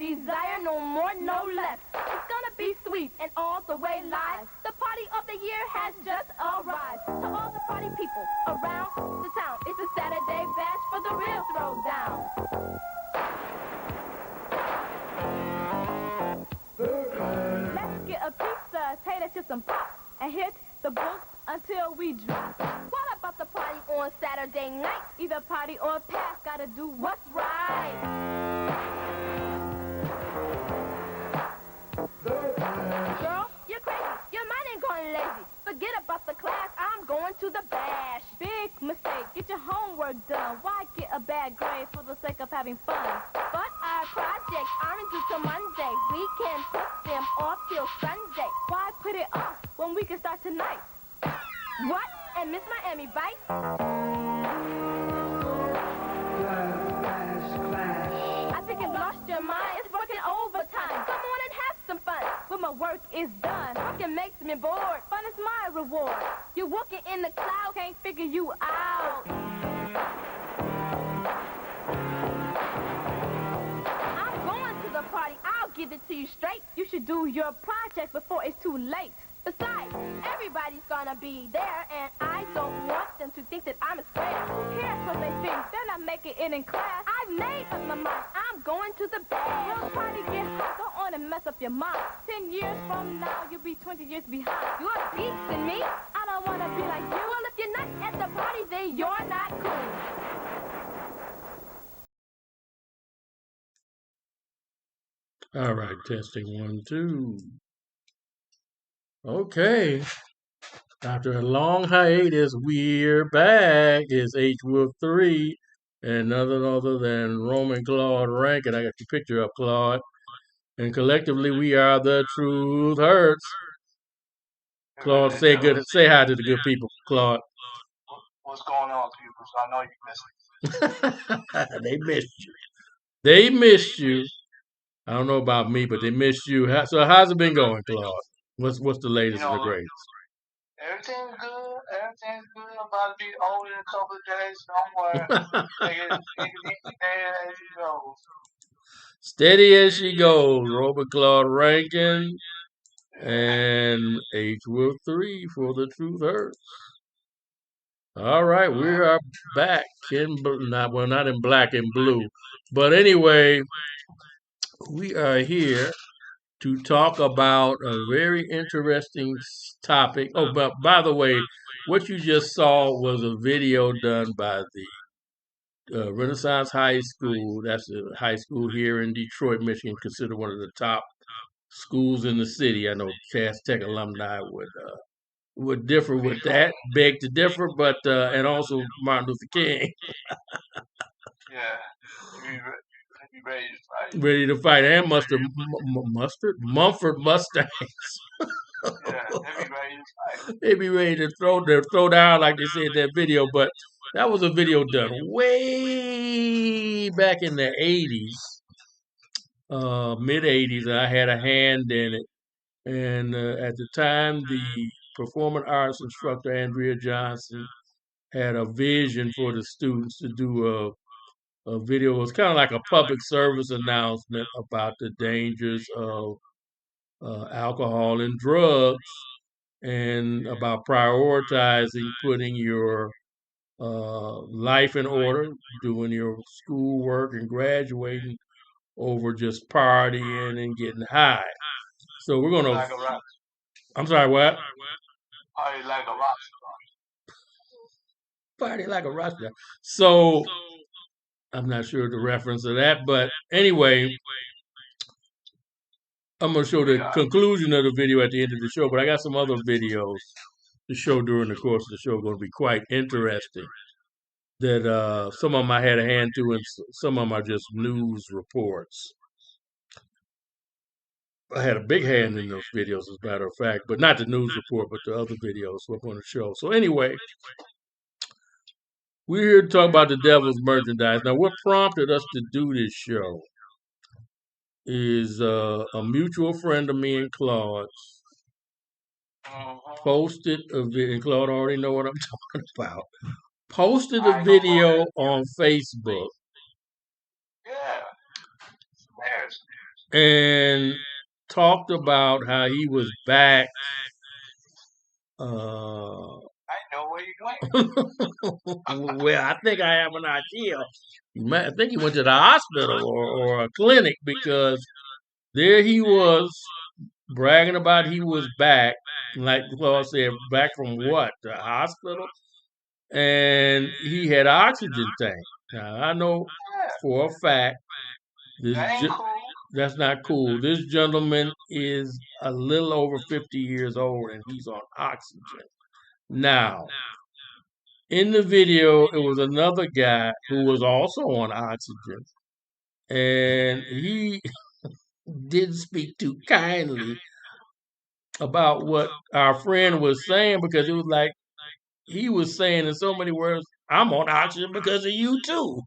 desire, no more, no less. It's gonna be sweet and all the way live. The party of the year has just arrived. To all the party people around the town, it's a Saturday bash for the real throwdown. Let's get a pizza, tater chips, and pop, and hit the books until we drop. What about the party on Saturday night? Either party or pass, gotta do what's right. Girl, you're crazy. Your mind ain't going lazy. Forget about the class, I'm going to the bash. Big mistake, get your homework done. Why get a bad grade for the sake of having fun? But our projects aren't due till Monday. We can put them off till Sunday. Why put it off when we can start tonight? What? And Miss Miami bite? I think you've lost your mind. It's working overtime. Come on and have some fun. When my work is done, working makes me bored. Fun is my reward. You're walking in the cloud, can't figure you out. I'm going to the party. I'll give it to you straight. You should do your project before it's too late. Besides, everybody's gonna be there, and I don't want them to think that I'm a square. Who cares what they think? They're not making it in class. I've made up my mind. I'm going to the bash. Will party get hot? Go on and mess up your mind. 10 years from now, you'll be 20 years behind. You're beasting me. I don't want to be like you. Well, if you're not at the party, then you're not cool. All right, testing 1, 2. Okay. After a long hiatus, we're back. It's H. Wolf 3 and nothing other than Roman Claude Rankin. I got your picture up, Claude. And collectively, we are the Truth Hurts. Claude, say hi to the good people, Claude. What's going on, people? So I know you missed me. They missed you. They missed you. I don't know about me, but they missed you. So how's it been going, Claude? What's the latest and the greatest? Everything's good. Everything's good. I'm about to be old in a couple of days. Don't worry. Take it easy as you go. Steady as she goes. Robert Claude Rankin and H. Wolf 3 for the Truth Hurts. All right, we are back in not in black and blue, but anyway, we are here to talk about a very interesting topic. Oh, but by the way, what you just saw was a video done by the Renaissance High School. That's a high school here in Detroit, Michigan, considered one of the top schools in the city. I know Cass Tech alumni would differ with that, beg to differ, but and also Martin Luther King. Yeah, ready to fight, and Mumford Mustangs. Yeah, they be ready to fight. They be ready to throw down like they said in that video, but that was a video done way back in the 80s, mid 80s. I had a hand in it, and at the time, the performing arts instructor Andrea Johnson had a vision for the students to do a video. It was kind of like a public service announcement about the dangers of alcohol and drugs, and about prioritizing putting your life in order, doing your schoolwork and graduating over just partying and getting high. So we're gonna. Like I'm sorry, what? Party like a rock star. Party like a rock star. So I'm not sure the reference of that, but anyway, I'm going to show the conclusion of the video at the end of the show, but I got some other videos to show during the course of the show. Going to be quite interesting. That some of them I had a hand to, and some of them are just news reports. I had a big hand in those videos, as a matter of fact, but not the news report, but the other videos we're going to show. So anyway, we're here to talk about the devil's merchandise. Now, what prompted us to do this show is a mutual friend of me and Claude's posted a video, and Claude already know what I'm talking about. Posted a video on Facebook. Yeah. and talked about how he was back. Uh, I know where you're going. well, I think I have an idea. I think he went to the hospital or a clinic because there he was bragging about he was back. Like Claude said, back from what? The hospital? And he had oxygen tank. Now, I know Yeah, for a fact this that ain't cool. that's not cool. This gentleman is a little over 50 years old and he's on oxygen. Now, in the video, it was another guy who was also on oxygen, and he didn't speak too kindly about what our friend was saying because it was like he was saying in so many words, "I'm on oxygen because of you too."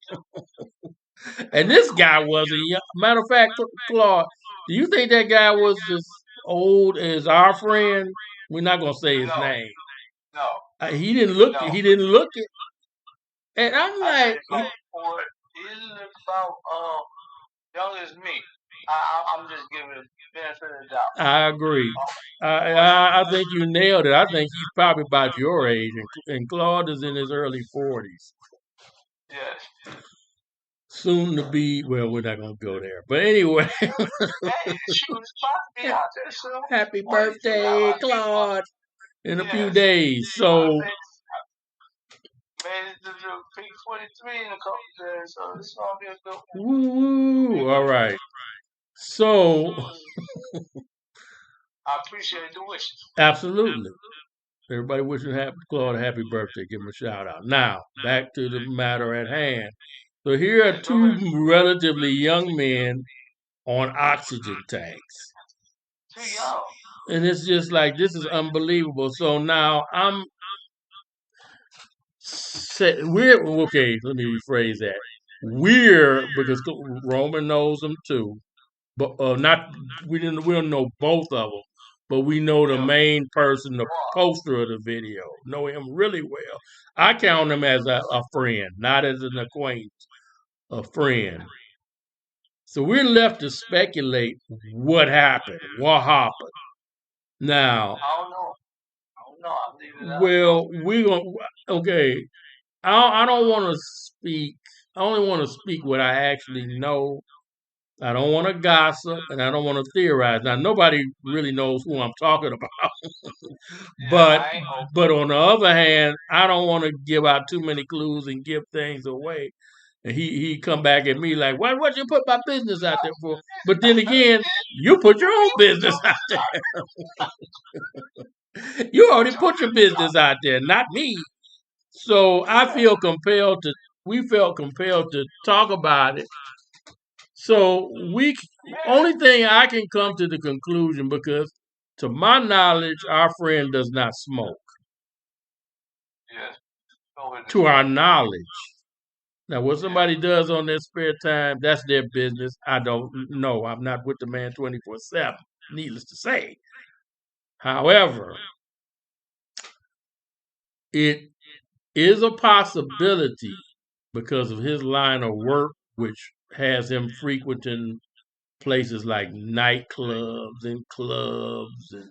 And this guy wasn't young. Matter of fact, Claude, do you think that guy was as old as our friend? We're not gonna say his No, name. no, He didn't look. no. He didn't look it. And I'm I said like, it before. He isn't about young as me. I'm just giving the benefit of the doubt. I agree. I think you nailed it. I think he's probably about your age, and Claude is in his early 40s. Yes. Soon to be, well, we're not going to go there. But anyway, Hey, shoot, it's about to be out there soon. happy 42. How birthday, about people? Claude, in a few Yes. days. So, Made it to the Peak 43 in a couple days, so it's gonna be a good one. woo, all right. So, I appreciate the wishes. absolutely. Everybody wishing Claude a happy birthday. Give him a shout out. Now, back to the matter at hand. So here are two relatively young men on oxygen tanks. Too young. And it's just like, this is unbelievable. So now we're, okay, let me rephrase that. We're, because Roman knows them too, but we don't know both of them, but we know the main person, the poster of the video, know him really well. I count him as a friend, not as an acquaintance, a friend. So we're left to speculate what happened. Now, I don't know. I'm leaving it out. well, we're going to, okay, I don't want to speak, I only want to speak what I actually know. I don't want to gossip and I don't want to theorize. Now, nobody really knows who I'm talking about. But on the other hand, I don't want to give out too many clues and give things away. And he come back at me like, what you put my business out there for? But then again, you put your own business out there. You already put your business out there, not me. So we felt compelled to talk about it. So only thing I can come to the conclusion, because to my knowledge, our friend does not smoke. Yes. To our knowledge. Now, what somebody does on their spare time, that's their business. I don't know. I'm not with the man 24/7, needless to say. However, it is a possibility because of his line of work, which has him frequenting places like nightclubs and clubs and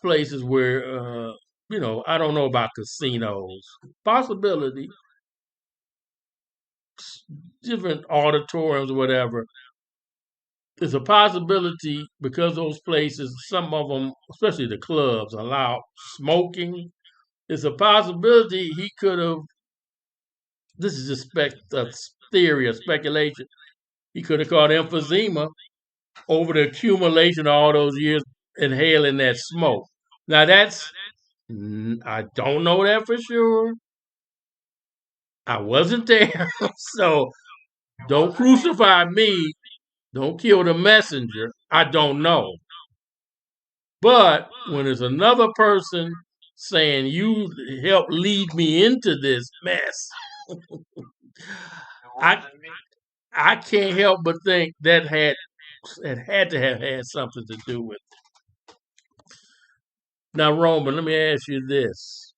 places where, I don't know about casinos. Possibility, different auditoriums or whatever. There's a possibility because those places, some of them, especially the clubs, allow smoking. It's a possibility he could have, this is just a theory, a speculation, he could have caught emphysema over the accumulation of all those years inhaling that smoke. Now I don't know that for sure. I wasn't there. So don't crucify me. Don't kill the messenger. I don't know. But when there's another person saying you helped lead me into this mess, I can't help but think that it had to have had something to do with it. Now, Roman, let me ask you this: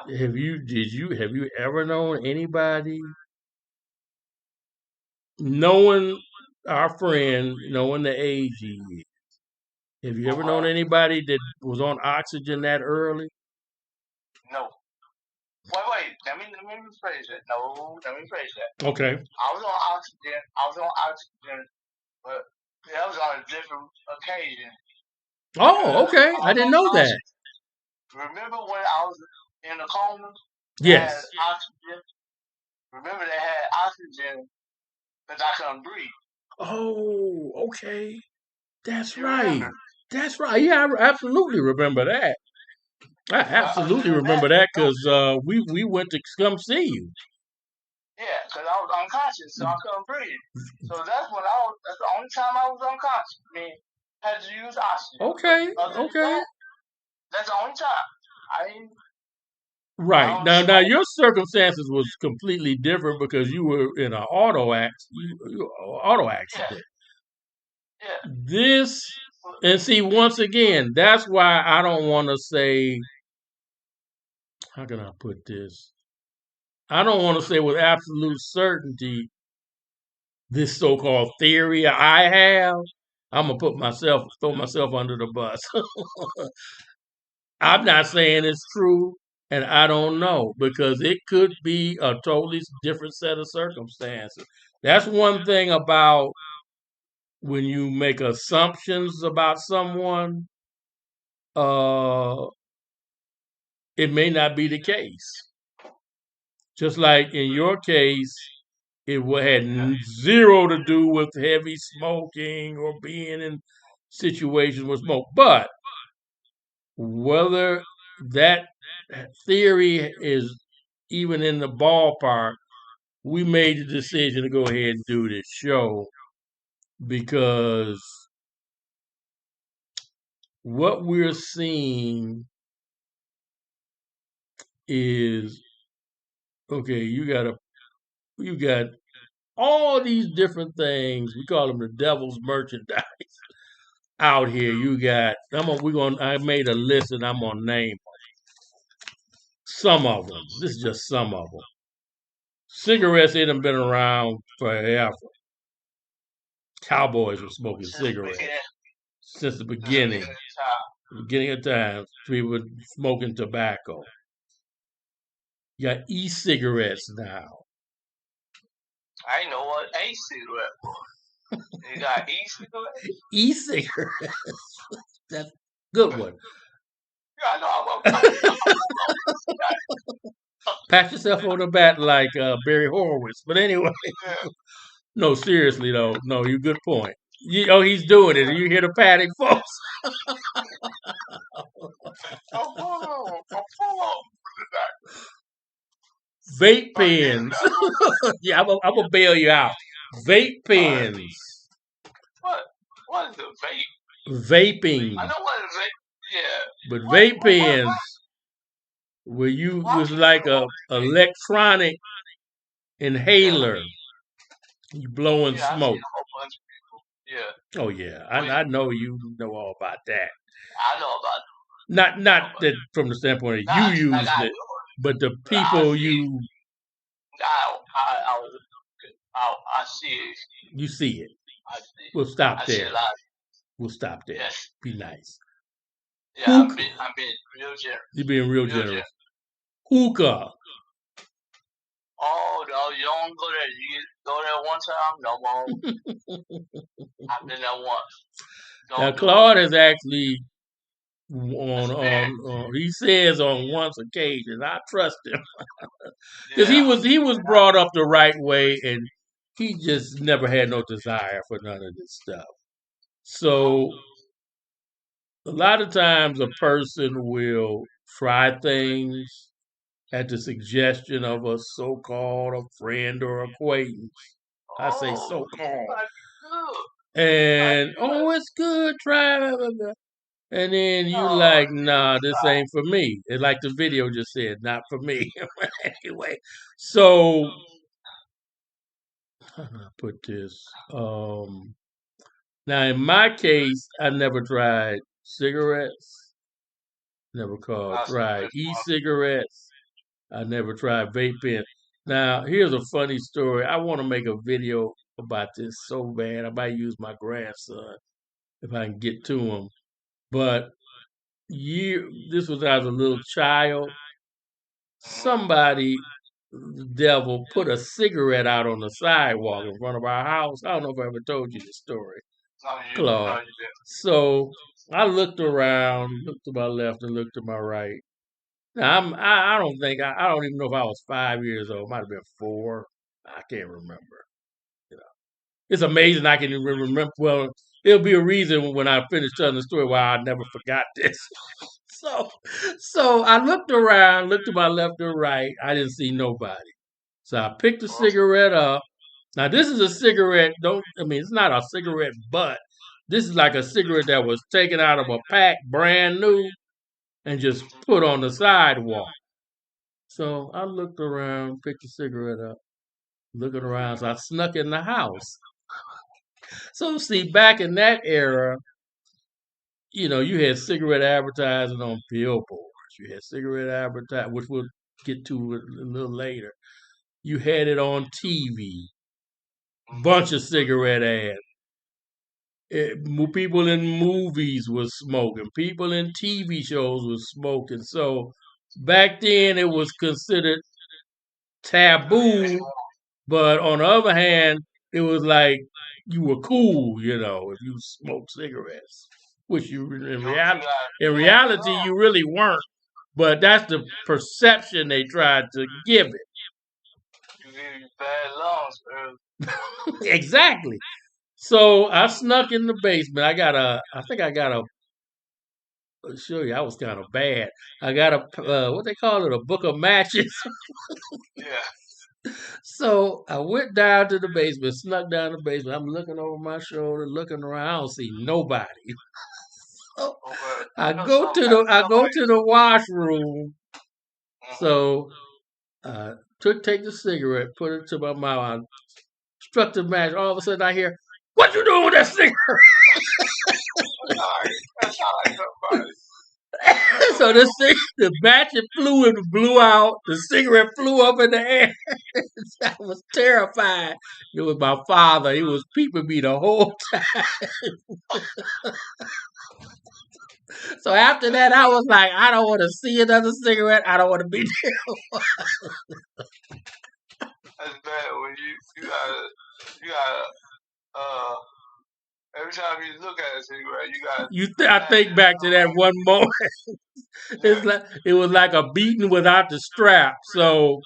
Have you ever known anybody knowing our friend, knowing the age he is, have you ever known anybody that was on oxygen that early? No. Wait. Let me rephrase that. No, let me rephrase that. Okay. I was on oxygen, but that was on a different occasion. Oh, okay. I didn't know that. Remember when I was in a coma? Yes. Had oxygen. Remember they had oxygen because I couldn't breathe. Oh, okay. That's You right. remember? That's right. Yeah, I absolutely remember that. I absolutely remember that because we went to come see you. Yeah, because I was unconscious, so I couldn't breathe. So that's the only time I was unconscious. I mean, had to use oxygen. Okay. Other than that, that's the only time. I didn't. Right. Now your circumstances was completely different because you were in an auto accident. Yeah. This, and see, once again, that's why I don't want to say, how can I put this? I don't want to say with absolute certainty this so-called theory I have. I'm gonna throw myself under the bus. I'm not saying it's true, and I don't know because it could be a totally different set of circumstances. That's one thing about when you make assumptions about someone. It may not be the case. Just like in your case, it had zero to do with heavy smoking or being in situations with smoke. But whether that theory is even in the ballpark, we made the decision to go ahead and do this show because what we're seeing is okay. You got all these different things. We call them the devil's merchandise out here. You got. I made a list and I'm gonna name some of them. This is just some of them. Cigarettes, they done been around forever. Cowboys were smoking cigarettes since the beginning. Beginning of time, people were smoking tobacco. You got e-cigarettes now. I know what e-cigarette. You got e-cigarettes? E-cigarettes. That's a good one. Yeah, I know. Pat yourself on the back like Barry Horowitz. But anyway, no, seriously though, no, you good point. He's doing it. You hear the patting, folks? Vape pens. Yeah, I'm gonna bail you out. Vape pens. What is a vape? Vaping. I know what is vape. Yeah. But vape pens, where you was like a electronic inhaler. You blowing smoke. Yeah. Oh yeah, I know you know all about that. I know about it. Not that from the standpoint of you used it, but the people you. I see it. You see it. I see it. We'll stop there. We'll stop there. Yes. Be nice. Yeah, I'm being real generous. You're being real generous. Hookah. Oh no, you don't go there. You go there one time, no more. I've been there once. Now Claude has actually he says on once occasion, I trust him. Because he was brought up the right way and he just never had no desire for none of this stuff. So a lot of times a person will try things at the suggestion of a so-called a friend or acquaintance. I say so-called. And it's good, try it. And then you like, nah, this ain't for me. And like the video just said, not for me. Anyway, so how do I put this? Now in my case, I never tried cigarettes. Never tried e-cigarettes. I never tried vaping. Now here's a funny story. I want to make a video about this so bad. I might use my grandson if I can get to him. But this was as a little child. Somebody, the devil, put a cigarette out on the sidewalk in front of our house. I don't know if I ever told you the story, No, Claude. you didn't. So I looked around, looked to my left and looked to my right. Now I don't think I don't even know if I was 5 years old. Might have been 4. I can't remember. You know, it's amazing I can even remember. Well, it'll be a reason when I finish telling the story why I never forgot this. So, so I looked around, looked to my left and right. I didn't see nobody. So I picked the Well, cigarette up. Now this is a cigarette. It's not a cigarette butt. This is like a cigarette that was taken out of a pack, brand new, and just put on the sidewalk. So I looked around, picked the cigarette up, looking around. So I snuck in the house. So see, back in that era, you had cigarette advertising on billboards. You had cigarette advertising, which we'll get to a little later. You had it on TV. Bunch of cigarette ads. People in movies was smoking. People in TV shows was smoking. So back then it was considered taboo, but on the other hand, it was like you were cool, if you smoked cigarettes, which in reality you really weren't. But that's the perception they tried to give it. you need bad lungs early. Exactly. So I snuck in the basement. I think I got a. I'll show you, I was kind of bad. I got what they call it, a book of matches. Yeah. So I went down to the basement, snuck down the basement. I'm looking over my shoulder, looking around. I don't see nobody. So Okay. I go to the washroom. So take the cigarette, put it to my mouth. I struck the match. All of a sudden I hear, "What you doing with that cigarette?" That's not like somebody. So the match flew and blew out. The cigarette flew up in the air. I was terrified. It was my father. He was peeping me the whole time. So after that, I was like, I don't want to see another cigarette. I don't want to be there. That's bad when you gotta every time you look at a cigarette, you gotta. I think back to that one moment. It was like a beating without the strap. So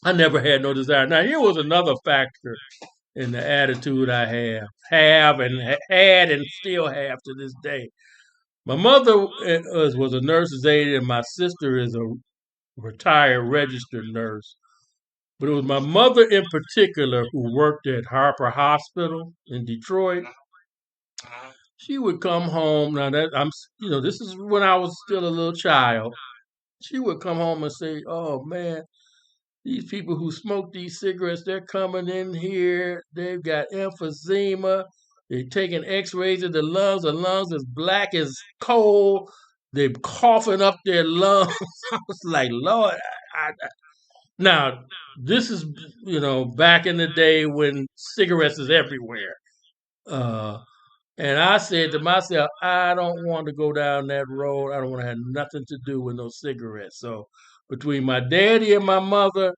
I never had no desire. Now here was another factor in the attitude I have and had and still have to this day. My mother was a nurse's aide, and my sister is a retired registered nurse. But it was my mother in particular who worked at Harper Hospital in Detroit. She would come home. Now this is when I was still a little child. She would come home and say, "Oh man, these people who smoke these cigarettes, they're coming in here. They've got emphysema. They're taking X-rays of the lungs. The lungs as black as coal. They're coughing up their lungs." I was like, Lord. Now, this is, back in the day when cigarettes is everywhere. And I said to myself, I don't want to go down that road. I don't want to have nothing to do with no cigarettes. So between my daddy and my mother,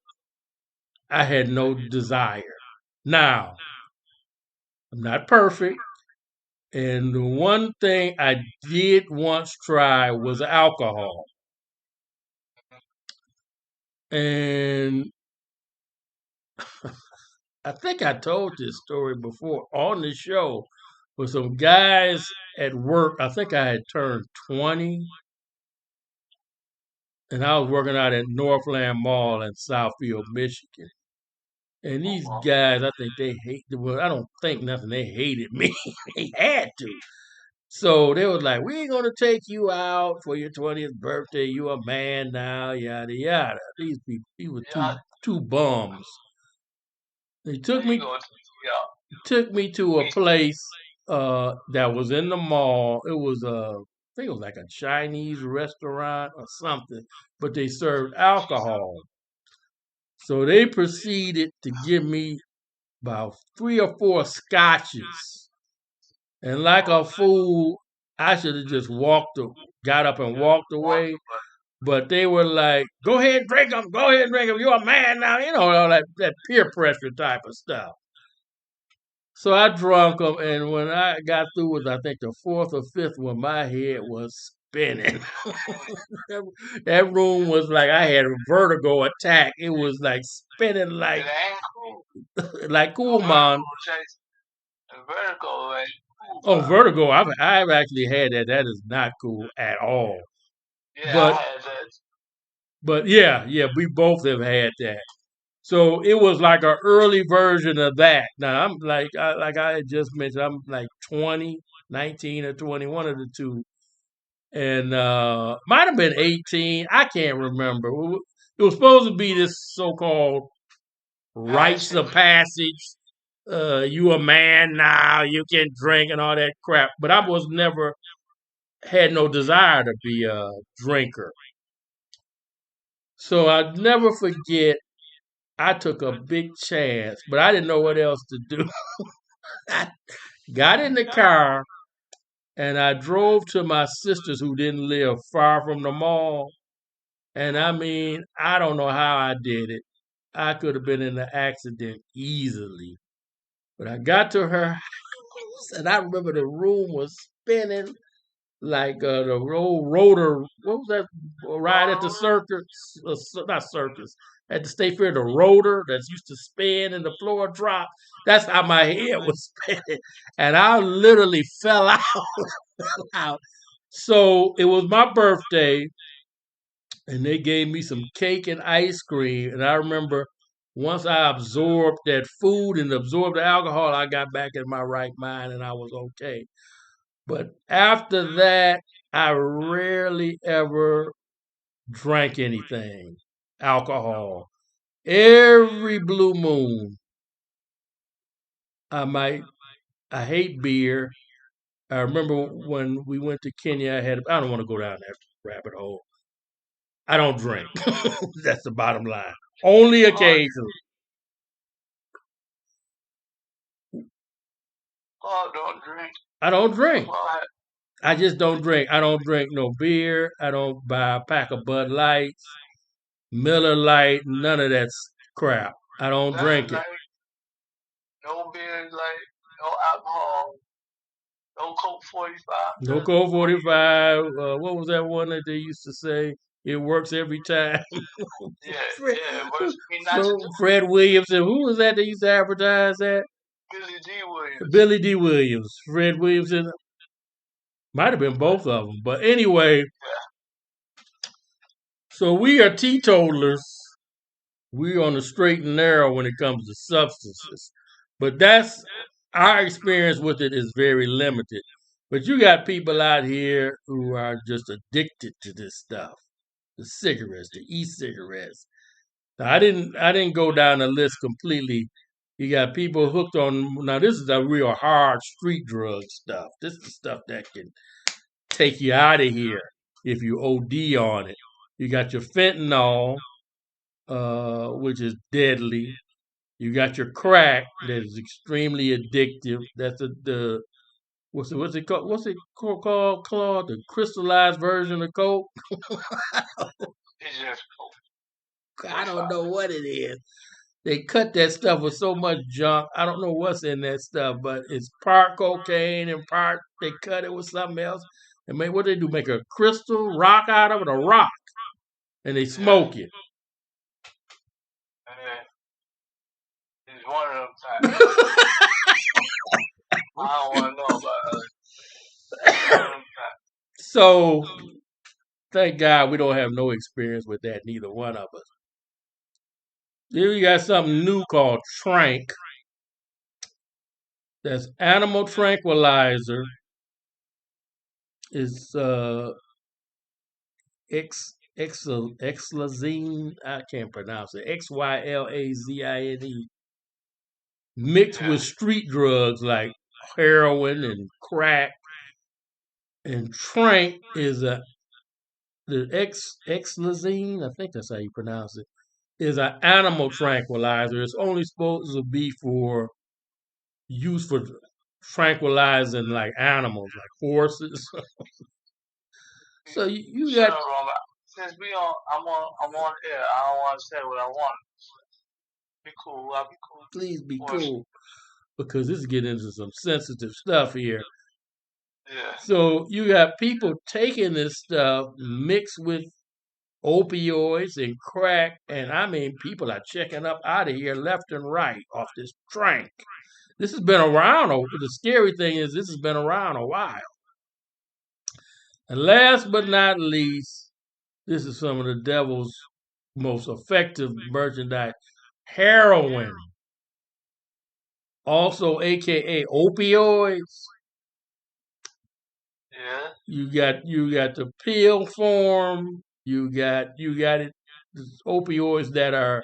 I had no desire. Now, I'm not perfect. And the one thing I did once try was alcohol. And I think I told this story before on the show with some guys at work. I think I had turned 20. And I was working out at Northland Mall in Southfield, Michigan. And these guys, I think they I don't think nothing. They hated me. They had to. So they was like, "We ain't gonna take you out for your 20th birthday. You a man now, yada yada." These people, he were two bums. They took me to a place that was in the mall. It was I think it was like a Chinese restaurant or something, but they served alcohol. So they proceeded to give me about 3 or 4 scotches. And like a fool, I should have just got up and walked away. But they were like, go ahead and drink them. Go ahead and drink them. You're a man now. All that peer pressure type of stuff. So I drunk them. And when I got through with, I think, the 4th or 5th one, my head was spinning. That room was like I had a vertigo attack. It was like spinning like Cool Man. Vertigo, like. Oh, vertigo! I've actually had that. That is not cool at all. Yeah, But I had that. but yeah, we both have had that. So it was like an early version of that. Now I'm like I had just mentioned, I'm like 20, 19 or 20, one of the two, and might have been 18. I can't remember. It was supposed to be this so-called rites of passage. You a man now, you can drink and all that crap. But I was never had no desire to be a drinker. So I'd never forget, I took a big chance, but I didn't know what else to do. I got in the car and I drove to my sister's, who didn't live far from the mall. And I mean, I don't know how I did it. I could have been in an accident easily. But I got to her house and I remember the room was spinning like the old rotor. What was that ride at the circus? Not circus. At the State Fair, the rotor that used to spin and the floor dropped. That's how my head was spinning, and I literally fell out. fell out. So it was my birthday, and they gave me some cake and ice cream. And I remember once I absorbed that food and absorbed the alcohol, I got back in my right mind, and I was okay. But after that, I rarely ever drank anything, alcohol. Every blue moon, I might. I hate beer. I remember when we went to Kenya. I don't want to go down that rabbit hole. I don't drink. That's the bottom line. Only occasionally. Oh, don't drink. I don't drink. Well, I just don't drink. I don't drink no beer. I don't buy a pack of Bud Lights, Miller Lite, none of that crap. I don't drink it. like no beer, like no alcohol, no Coke 45. No Coke 45. What was that one that they used to say? It works every time. Yeah, Fred, yeah. It works for me not to do. Fred Williams. And who was that they used to advertise that? Billy D. Williams. Billy D. Williams. Fred Williams. Might have been both of them. But anyway, so we are teetotalers. We're on the straight and narrow when it comes to substances. But that's our experience with it is very limited. But you got people out here who are just addicted to this stuff. The cigarettes, the e-cigarettes. Now, I didn't go down the list completely. You got people hooked on. Now this is a real hard street drug stuff. This is stuff that can take you out of here if you OD on it. You got your fentanyl, which is deadly. You got your crack that is extremely addictive. That's the what's it called? What's it called? Claude? The crystallized version of coke. It's just Coke. I don't know what it is. They cut that stuff with so much junk. I don't know what's in that stuff, but it's part cocaine and part they cut it with something else. And what they do? Make a crystal rock out of it, a rock, and they smoke it. It's one of them times. I don't want to know about it. So, thank God we don't have no experience with that, neither one of us. Then we got something new called Trank. That's animal tranquilizer. It's Xylazine. I can't pronounce it. Xylazine. Mixed with street drugs like heroin and crack. And Trank is the Xylazine. I think that's how you pronounce it. is an animal tranquilizer. It's only supposed to be for use for tranquilizing like animals, like horses. So you Shut got. up, Robert. Since I'm on air. I don't want to say what I want. Be cool. I'll be cool. Please be Horse. cool, because this is getting into some sensitive stuff here. Yeah. So you got people taking this stuff mixed with opioids and crack, and I mean, people are checking up out of here left and right off this trank. This has been around. The scary thing is, this has been around a while. And last but not least, this is some of the devil's most effective merchandise: heroin, also AKA opioids. Yeah. You got the pill form. You got it. Opioids that are,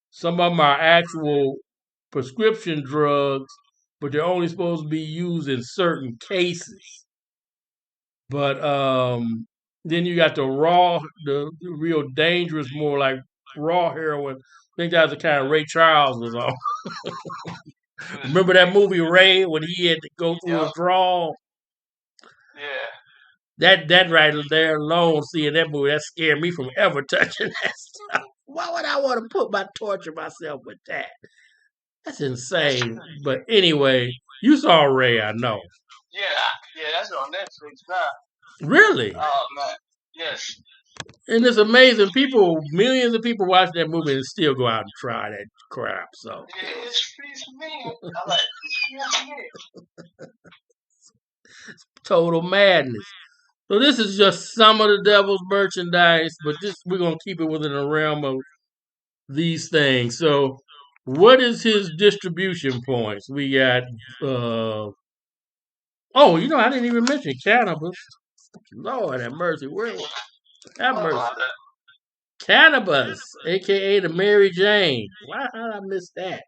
some of them are actual prescription drugs, but they're only supposed to be used in certain cases. But then you got the real dangerous, more like raw heroin. I think that's the kind of Ray Charles was on. Remember that movie Ray, when he had to go through a Yep. draw? Yeah. That right there alone, seeing that movie, that scared me from ever touching that stuff. Why would I want to torture myself with that? That's insane. But anyway, you saw Ray, I know. Yeah. That's on Netflix now. Really? Oh man. Yes. And it's amazing. Millions of people watch that movie and still go out and try that crap. So Yeah, it's free for me. I like it's free for me. total madness. So this is just some of the devil's merchandise, but we're gonna keep it within the realm of these things. So what is his distribution points? We got oh, I didn't even mention cannabis. Lord have mercy. Have mercy. Cannabis, aka the Mary Jane. Why did I miss that?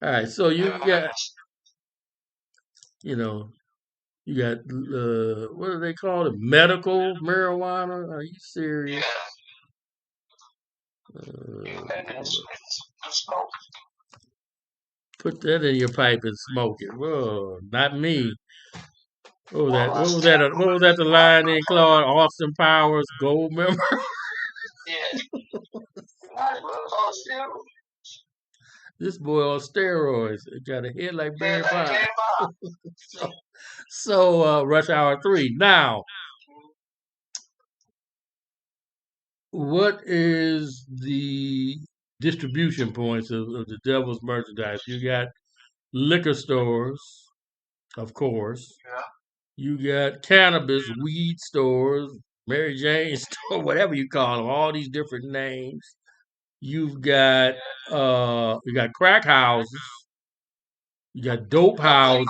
All right, so you got, you got what do they call it? Medical marijuana? Are you serious? Put that in your pipe and smoke it. Whoa, not me. What was that? What was that? What was that? The line in Claude Austin Powers, gold member. This boy on steroids. It got a head like Barry Bonds. So Rush Hour 3. Now, what is the distribution points of the devil's merchandise? You got liquor stores, of course. Yeah. You got cannabis, weed stores, Mary Jane store, whatever you call them, all these different names. You got crack houses. You got dope houses.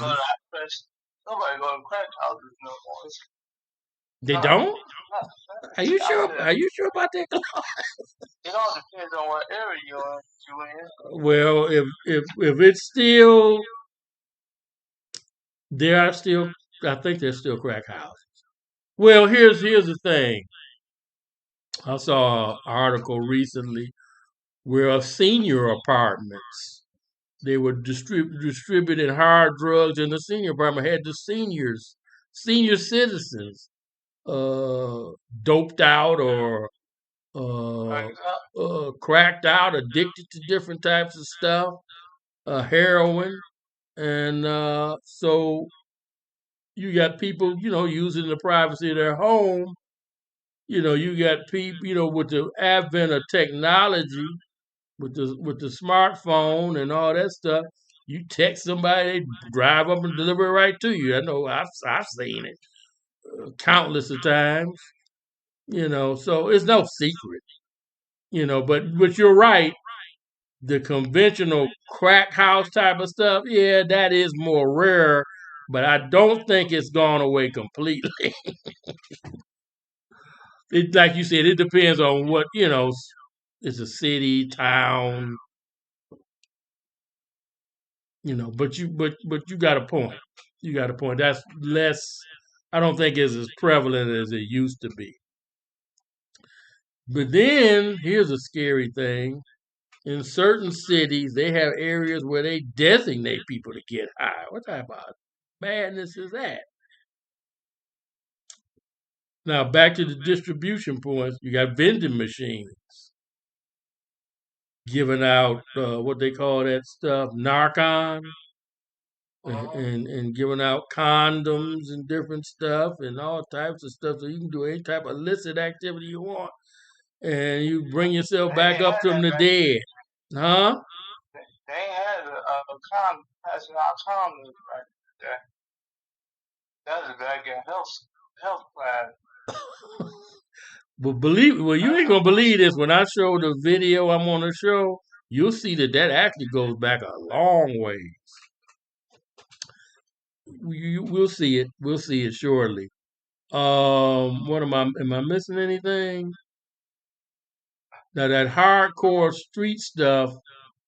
Nobody go to crack houses no more. They don't? Are you sure? Are you sure about that? It all depends on what area you're in. Well, if it's still, there are still, I think there's still crack houses. Well, here's the thing. I saw an article recently where senior apartments, they were distributing hard drugs in the senior apartment, had the senior citizens, doped out or cracked out, addicted to different types of stuff, heroin, and so you got people, using the privacy of their home. You got people, with the advent of technology, with the smartphone and all that stuff. You text somebody, they drive up and deliver it right to you. I know I've seen it countless of times. So it's no secret. But you're right. The conventional crack house type of stuff, yeah, that is more rare, but I don't think it's gone away completely. It, like you said, it depends on what, it's a city, town, but you got a point. You got a point. That's less, I don't think it's as prevalent as it used to be. But then here's a scary thing. In certain cities, they have areas where they designate people to get high. What type of madness is that? Now back to the distribution points. You got vending machines giving out what they call that stuff, Narcon, and giving out condoms and different stuff and all types of stuff. So you can do any type of illicit activity you want, and you bring yourself They back ain't up had from that the back. dead, huh? They ain't had a con passing out condoms right there. That was back in health class. But you ain't gonna believe this. When I show the video I'm gonna show, you'll see that actually goes back a long way. We'll see it. We'll see it shortly. What am I missing anything? Now that hardcore street stuff,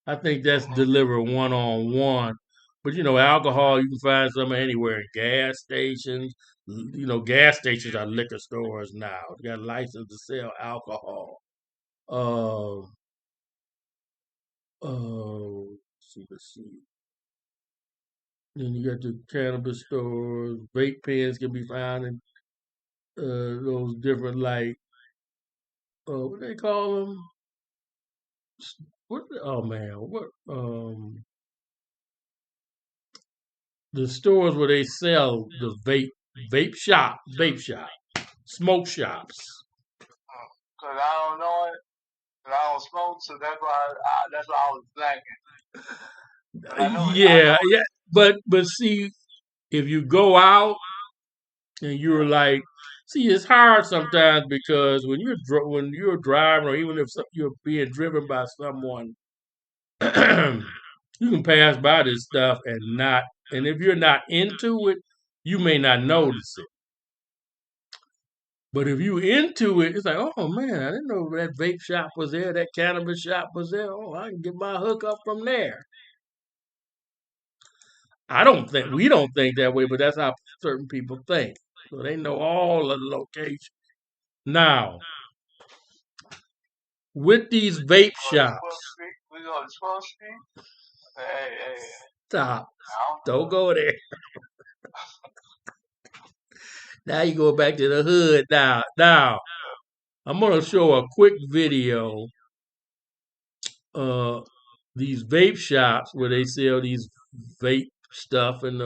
I think that's delivered one on one. But alcohol you can find some anywhere in gas stations. Gas stations are liquor stores now. They got a license to sell alcohol. Uh, let's see. Then you got the cannabis stores. Vape pens can be found in those different what they call them? What? Oh man, what? The stores where they sell the vape shop, smoke shops. Cause I don't know it. Cause I don't smoke, so that's why I was blanking. But I know Yeah. But see, if you go out and you're like, see, it's hard sometimes because when you're driving, or even if you're being driven by someone, you can pass by this stuff and if you're not into it, you may not notice it. But if you into it, it's like, oh man, I didn't know that vape shop was there, that cannabis shop was there. Oh, I can get my hookup from there. We don't think that way, but that's how certain people think. So they know all of the locations. Now, with these vape shops, we go to 12th Street. Hey. stop. Don't go there. Now you go back to the hood Now, I'm going to show a quick video these vape shops where they sell these vape stuff and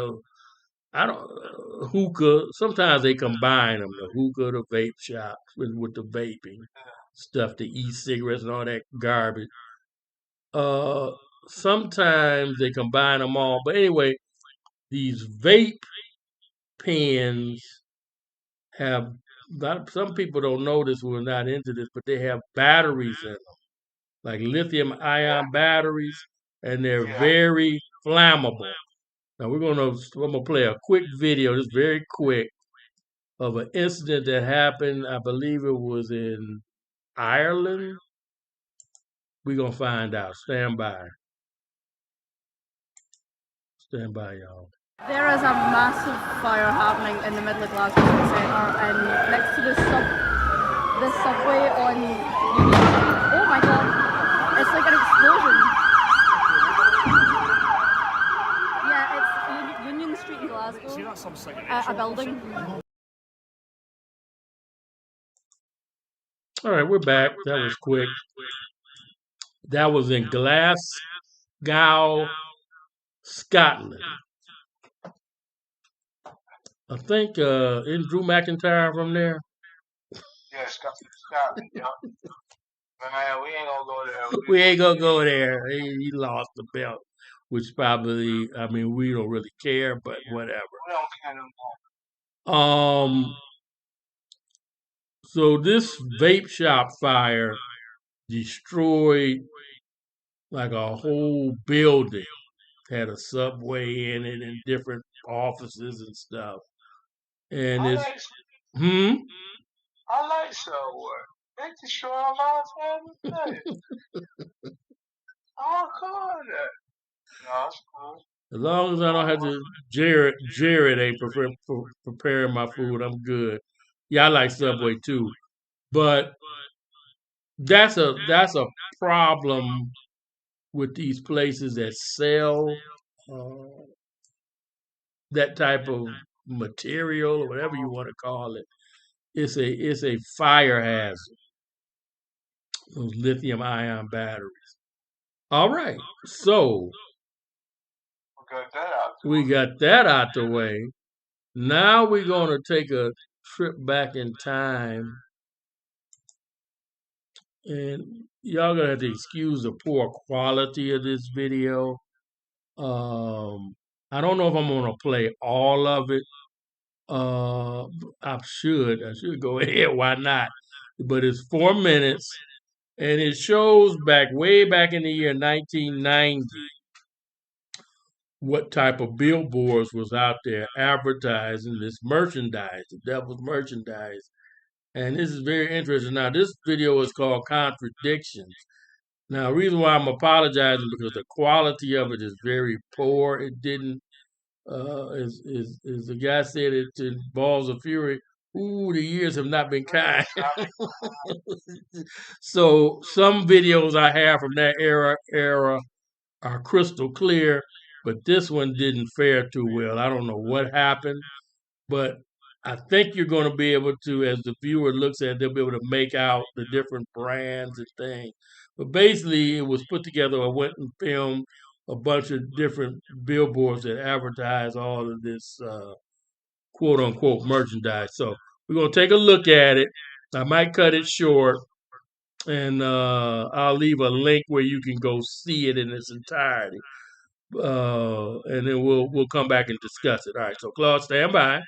hookah. Sometimes they combine them, the hookah, the vape shops with the vaping stuff, the e-cigarettes and all that garbage. Sometimes they combine them all, but anyway, these vape pens have. Some people don't know this who are not into this, but they have batteries in them, like lithium ion batteries, and they're very flammable. Now I'm gonna play a quick video, just very quick, of an incident that happened. I believe it was in Ireland. We're gonna find out. Stand by, y'all. There is a massive fire happening in the middle of Glasgow City Centre, and next to the subway on Union Street. Oh my god, it's like an explosion. Yeah, it's Union Street in Glasgow. See, that sounds like A building. All right, we're back. That was quick. That was in Glasgow, Scotland. I think isn't Drew McIntyre from there? Yeah, Scotland, yeah. Man, we ain't gonna go there. We ain't gonna go there. He lost the belt, which probably, I mean, we don't really care, but whatever. We don't care no more. So this vape shop fire destroyed like a whole building. Had a subway in it and different offices and stuff. And I it's like Subway. They destroy a lot of time. Oh, cool that. No, it's cool. As long as I don't have to Jared ain't preparing my food, I'm good. Yeah, I like Subway too. But that's a problem with these places that sell uh, that type of material or whatever you want to call it. It's a fire hazard. Those lithium ion batteries. All right, so We got that out. we got that out the way. Now we're gonna take a trip back in time, and y'all gonna have to excuse the poor quality of this video. I don't know if I'm gonna play all of it. Uh, I should go ahead. Why not? But it's 4 minutes, and it shows way back in the year 1990 what type of billboards was out there advertising this merchandise, the devil's merchandise. And this is very interesting. Now, this video is called Contradictions. Now, the reason why I'm apologizing because the quality of it is very poor. It didn't, as the guy said it in Balls of Fury, ooh, the years have not been kind. So some videos I have from that era are crystal clear, but this one didn't fare too well. I don't know what happened, but I think you're going to be able to, as the viewer looks at it, they'll be able to make out the different brands and things. But basically, it was put together. I went and filmed a bunch of different billboards that advertise all of this quote unquote merchandise. So we're going to take a look at it. I might cut it short, and I'll leave a link where you can go see it in its entirety. And then we'll come back and discuss it. All right, so Claude, stand by.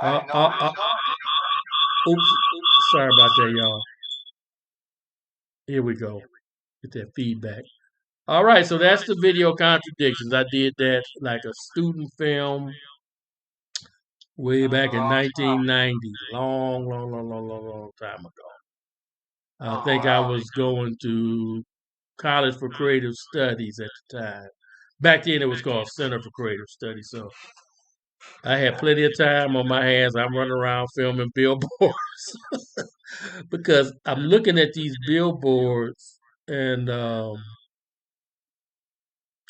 I didn't know it was going. Oops. Sorry about that, y'all. Here we go. Get that feedback. All right, so that's the video contradictions. I did that like a student film way back in 1990. Long time ago. I think I was going to College for Creative Studies at the time. Back then it was called Center for Creative Studies. So I had plenty of time on my hands. I'm running around filming billboards because I'm looking at these billboards and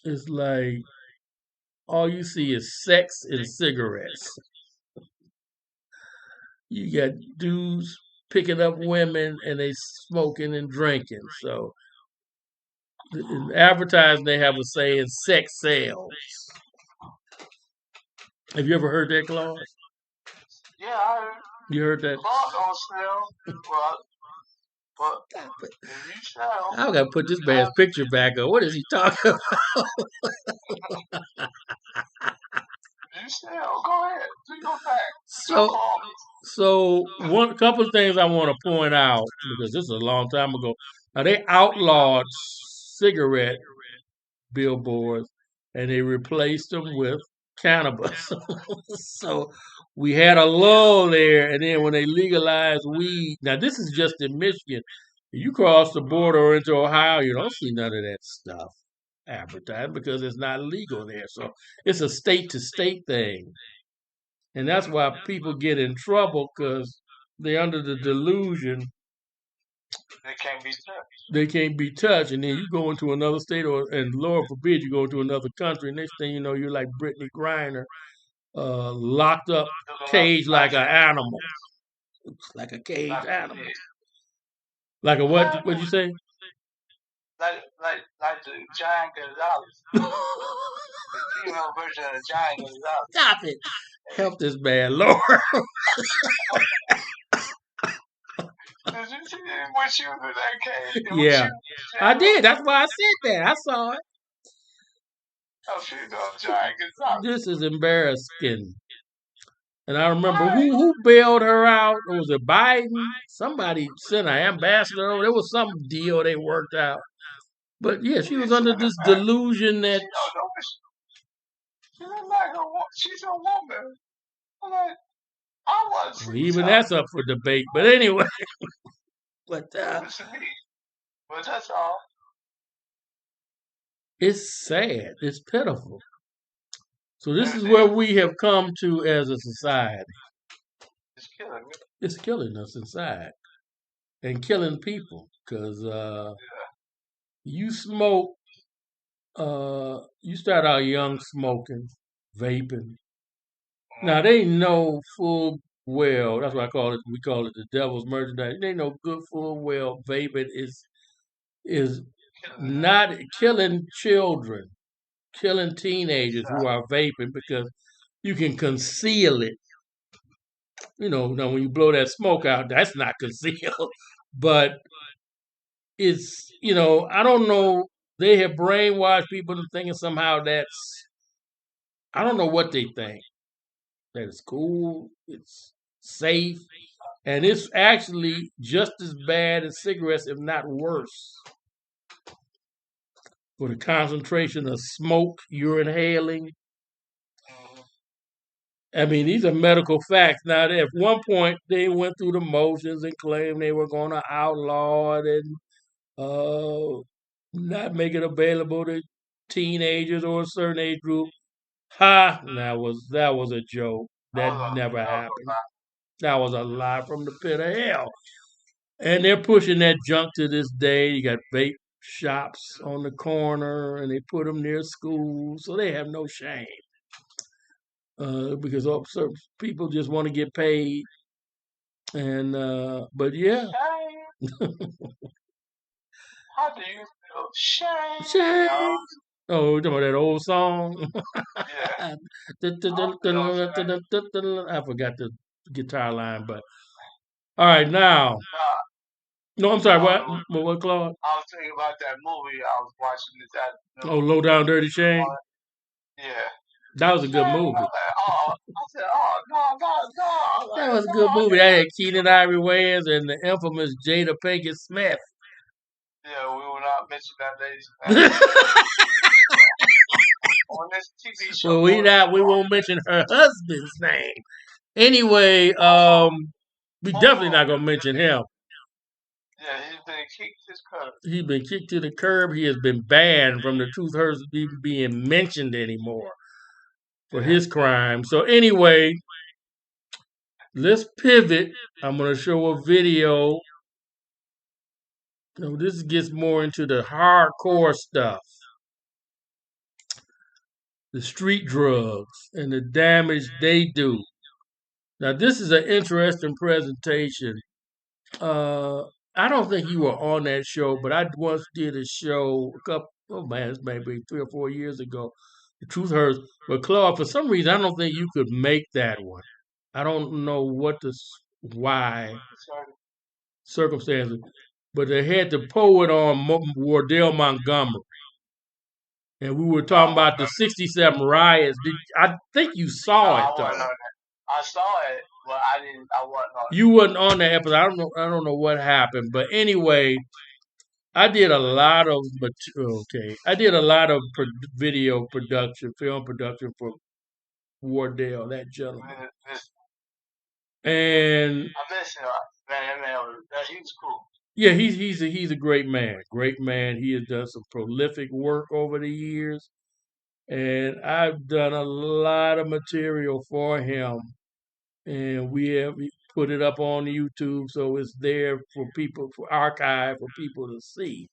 it's like all you see is sex and cigarettes. You got dudes picking up women and they smoking and drinking. So in advertising, they have a saying, sex sells. Have you ever heard that, Claude? Yeah, I heard. You heard that? Claude don't sell. Well, but if you sell, I gotta put this man's picture back up. What is he talking about? you sell. Go ahead. Do your thing. So one couple of things I want to point out because this is a long time ago. Now they outlawed cigarette billboards and they replaced them with cannabis. So we had a lull there, and then when they legalized weed, now this is just in Michigan. You cross the border into Ohio, you don't see none of that stuff advertised because it's not legal there. So it's a state to state thing. And that's why people get in trouble because they're under the delusion they can't be touched. They can't be touched. And then you go into another state, and Lord forbid, you go into another country. Next thing you know, you're like Brittany Griner, locked up, caged like an animal. Like a caged animal. Like a what? What'd you say? Like the Giant Gonzalez. The female version of the Giant Gonzalez. Stop it. Help this man, Lord. Did you see when she was in that cage? Yeah, I did. That's why I said that. I saw it. Oh, she's a Giant Gonzalez. This is embarrassing. And I remember who bailed her out. Was it Biden? Somebody sent an ambassador over. There was some deal they worked out. But yeah, she was under this delusion that she looked like she's a woman. I'm like, I want to see even that's up for debate. But anyway, but that's all. It's sad. It's pitiful. So this is where we have come to as a society. It's killing me. It's killing us inside and killing people because you smoke. You start out young smoking, vaping. Now they know full well. That's what I call it. We call it the devil's merchandise. They know good full well vaping is not killing children, killing teenagers who are vaping because you can conceal it. You know, now when you blow that smoke out, that's not concealed. But it's, I don't know. They have brainwashed people into thinking somehow I don't know what they think. That it's cool, it's safe, and it's actually just as bad as cigarettes, if not worse. For the concentration of smoke you're inhaling. I mean, these are medical facts. Now, at one point, they went through the motions and claimed they were going to outlaw it and not make it available to teenagers or a certain age group. Ha! That was a joke. That never happened. That was a lie from the pit of hell. And they're pushing that junk to this day. You got vape shops on the corner, and they put them near schools, so they have no shame. Because certain people just want to get paid. And but yeah. How do you feel? Shame. Shame. Oh, you talking about that old song? Yeah. I forgot the guitar line, but all right now. No, I'm sorry. What, Claude? I was thinking about that movie I was watching. Low Down Dirty Shame. Yeah. That was a good movie. I said, oh, no. That was a good movie. That had Keenan Ivory Wayans and the infamous Jada Pinkett Smith. Yeah, we will not mention that, ladies and gentlemen. On this TV show. Well, we won't mention her husband's name. Anyway, we definitely not gonna mention him. Yeah, he's been kicked to the curb. He's been kicked to the curb. He has been banned from the Truth Hurts even being mentioned anymore for his crime. So anyway, let's pivot. I'm gonna show a video. This gets more into the hardcore stuff. The street drugs and the damage they do. Now, this is an interesting presentation. I don't think you were on that show, but I once did a show it's maybe 3 or 4 years ago. The Truth Hurts. But Claude, for some reason, I don't think you could make that one. I don't know why circumstances, but they had to pull it on Wardell Montgomery. And we were talking about the 67 riots. I think you saw it, though. I saw it, but I wasn't on it. You wasn't on that episode. I don't know what happened. But anyway, I did a lot of video production, film production for Wardell, that gentleman. And I miss him. Man, he was cool. Yeah, he's a great man. Great man. He has done some prolific work over the years. And I've done a lot of material for him. And we have put it up on YouTube, so it's there for archive for people to see.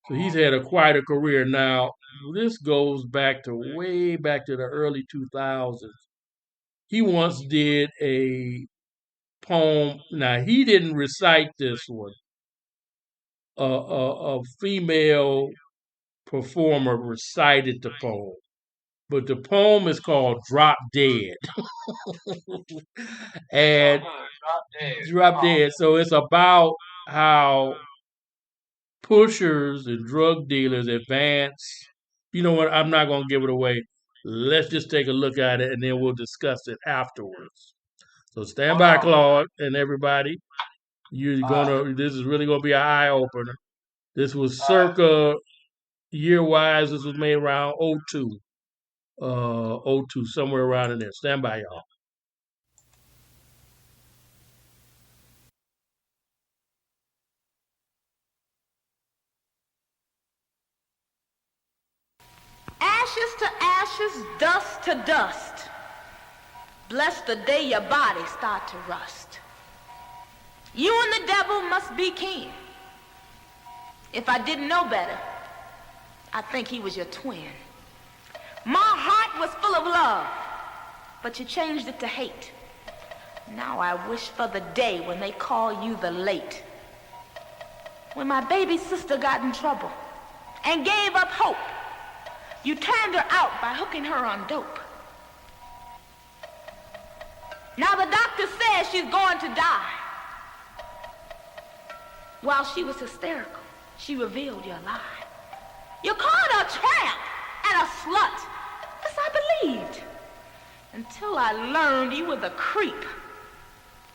So he's had quite a career. Now, this goes way back to the early 2000s. He once did a poem. Now, he didn't recite this one. A female performer recited the poem. But the poem is called Drop Dead. And Drop Dead. So it's about how pushers and drug dealers advance. You know what? I'm not going to give it away. Let's just take a look at it, and then we'll discuss it afterwards. So stand by, Claude, and everybody. This is really going to be an eye-opener. This was circa, year-wise, this was made around 02. 02, somewhere around in there. Stand by, y'all. Ashes to ashes, dust to dust. Bless the day your body start to rust. You and the devil must be kin. If I didn't know better, I think he was your twin. My heart was full of love, but you changed it to hate. Now I wish for the day when they call you the late. When my baby sister got in trouble and gave up hope, you turned her out by hooking her on dope. Now the doctor says she's going to die. While she was hysterical, she revealed your lie. You called her a tramp and a slut. This I believed. Until I learned you were the creep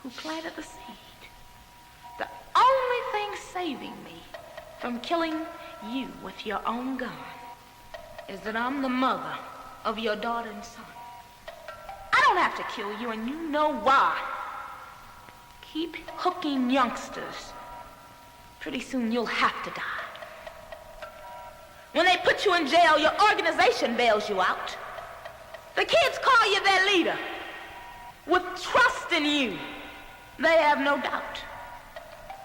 who planted the seed. The only thing saving me from killing you with your own gun is that I'm the mother of your daughter and son. I don't have to kill you, and you know why. Keep hooking youngsters. Pretty soon you'll have to die. When they put you in jail, your organization bails you out. The kids call you their leader. With trust in you, they have no doubt.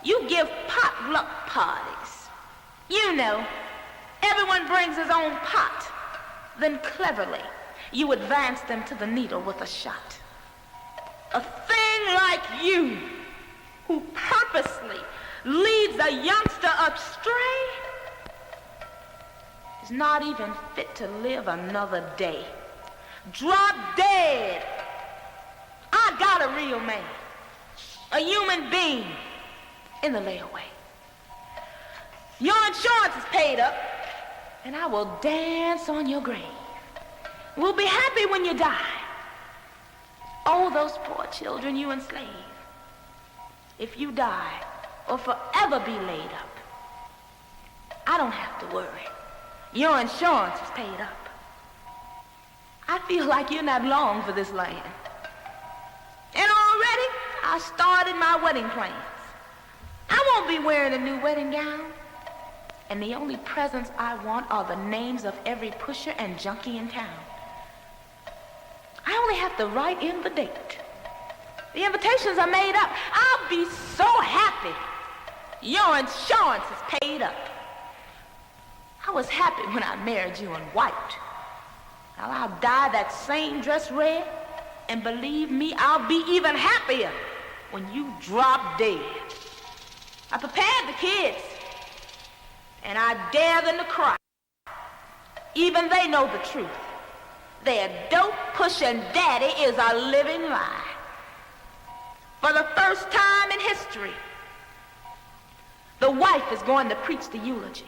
You give potluck parties. You know, everyone brings his own pot. Then cleverly, you advance them to the needle with a shot. A thing like you, who purposely leads a youngster astray, is not even fit to live another day. Drop dead. I got a real man, a human being in the layaway. Your insurance is paid up, and I will dance on your grave. will be happy when you die. Oh, those poor children you enslave. If you die or forever be laid up, I don't have to worry. Your insurance is paid up. I feel like you're not long for this land. And already I started my wedding plans. I won't be wearing a new wedding gown. And the only presents I want are the names of every pusher and junkie in town. I only have to write in the date. The invitations are made up. I'll be so happy. Your insurance is paid up. I was happy when I married you in white. Now I'll dye that same dress red, and believe me, I'll be even happier when you drop dead. I prepared the kids, and I dare them to cry. Even they know the truth. Their dope-pushing daddy is a living lie. For the first time in history, the wife is going to preach the eulogy.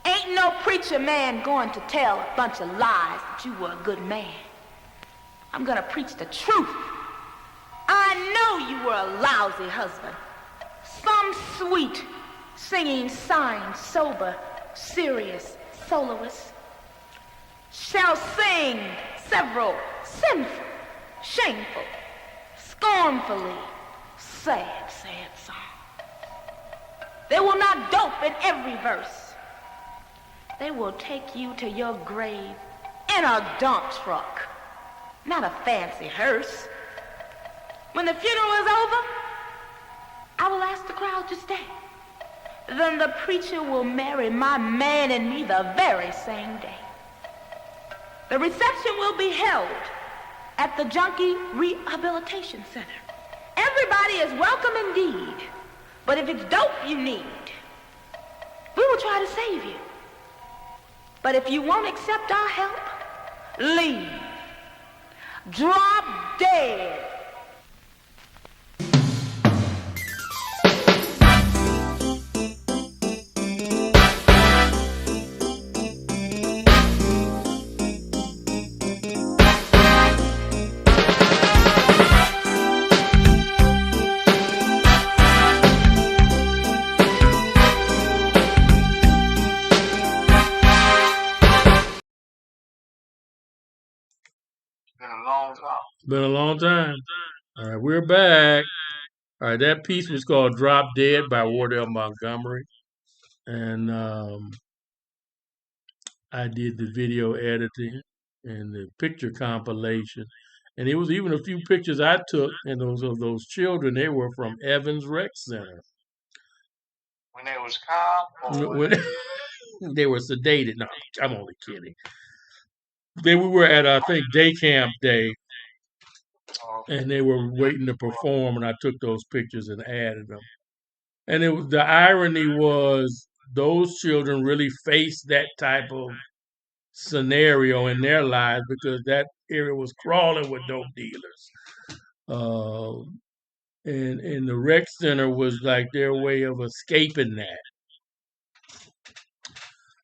Ain't no preacher man going to tell a bunch of lies that you were a good man. I'm going to preach the truth. I know you were a lousy husband. Some sweet, singing, signed, sober, serious soloist shall sing several sinful, shameful, scornfully sad, sad songs. They will not dope in every verse. They will take you to your grave in a dump truck, not a fancy hearse. When the funeral is over, I will ask the crowd to stay. Then the preacher will marry my man and me the very same day. The reception will be held at the Junkie Rehabilitation Center. Everybody is welcome indeed, but if it's dope you need, we will try to save you. But if you won't accept our help, leave. Drop dead. Been a long time. Been a long time. All right, we're back. All right, that piece was called Drop Dead by Wardell Montgomery. And I did the video editing and the picture compilation. And it was even a few pictures I took, and those of those children, they were from Evans Rec Center. When they was calm, or When they were sedated. No, I'm only kidding. We were at, I think, day camp day, and they were waiting to perform, and I took those pictures and added them. And the irony was those children really faced that type of scenario in their lives because that area was crawling with dope dealers. And the rec center was like their way of escaping that.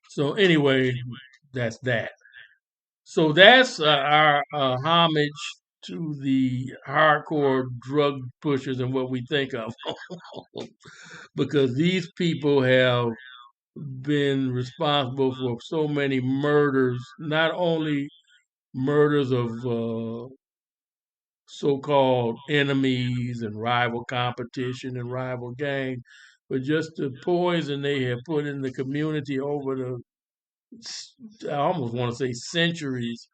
So anyway, that's that. So that's our homage to the hardcore drug pushers and what we think of. Because these people have been responsible for so many murders, not only murders of so-called enemies and rival competition and rival gangs, but just the poison they have put in the community over the, I almost want to say centuries.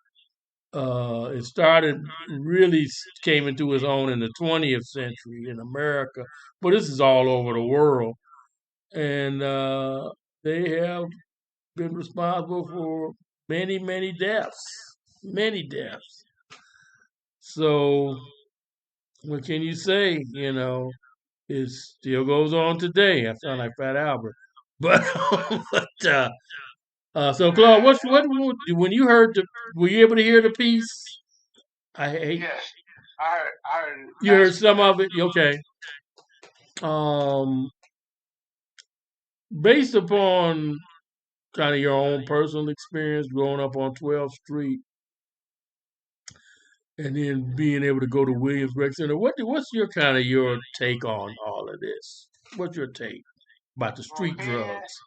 It started, really came into its own in the 20th century in America, but this is all over the world. And they have been responsible for many, many deaths. Many deaths. So, what can you say? You know, it still goes on today. I sound like Fat Albert. But, so Claude, what when you heard were you able to hear the piece? yes, I heard. You heard some of it? Okay. Based upon kind of your own personal experience growing up on 12th Street and then being able to go to Williams Rec Center. What's your take on all of this? What's your take about the For street me, drugs?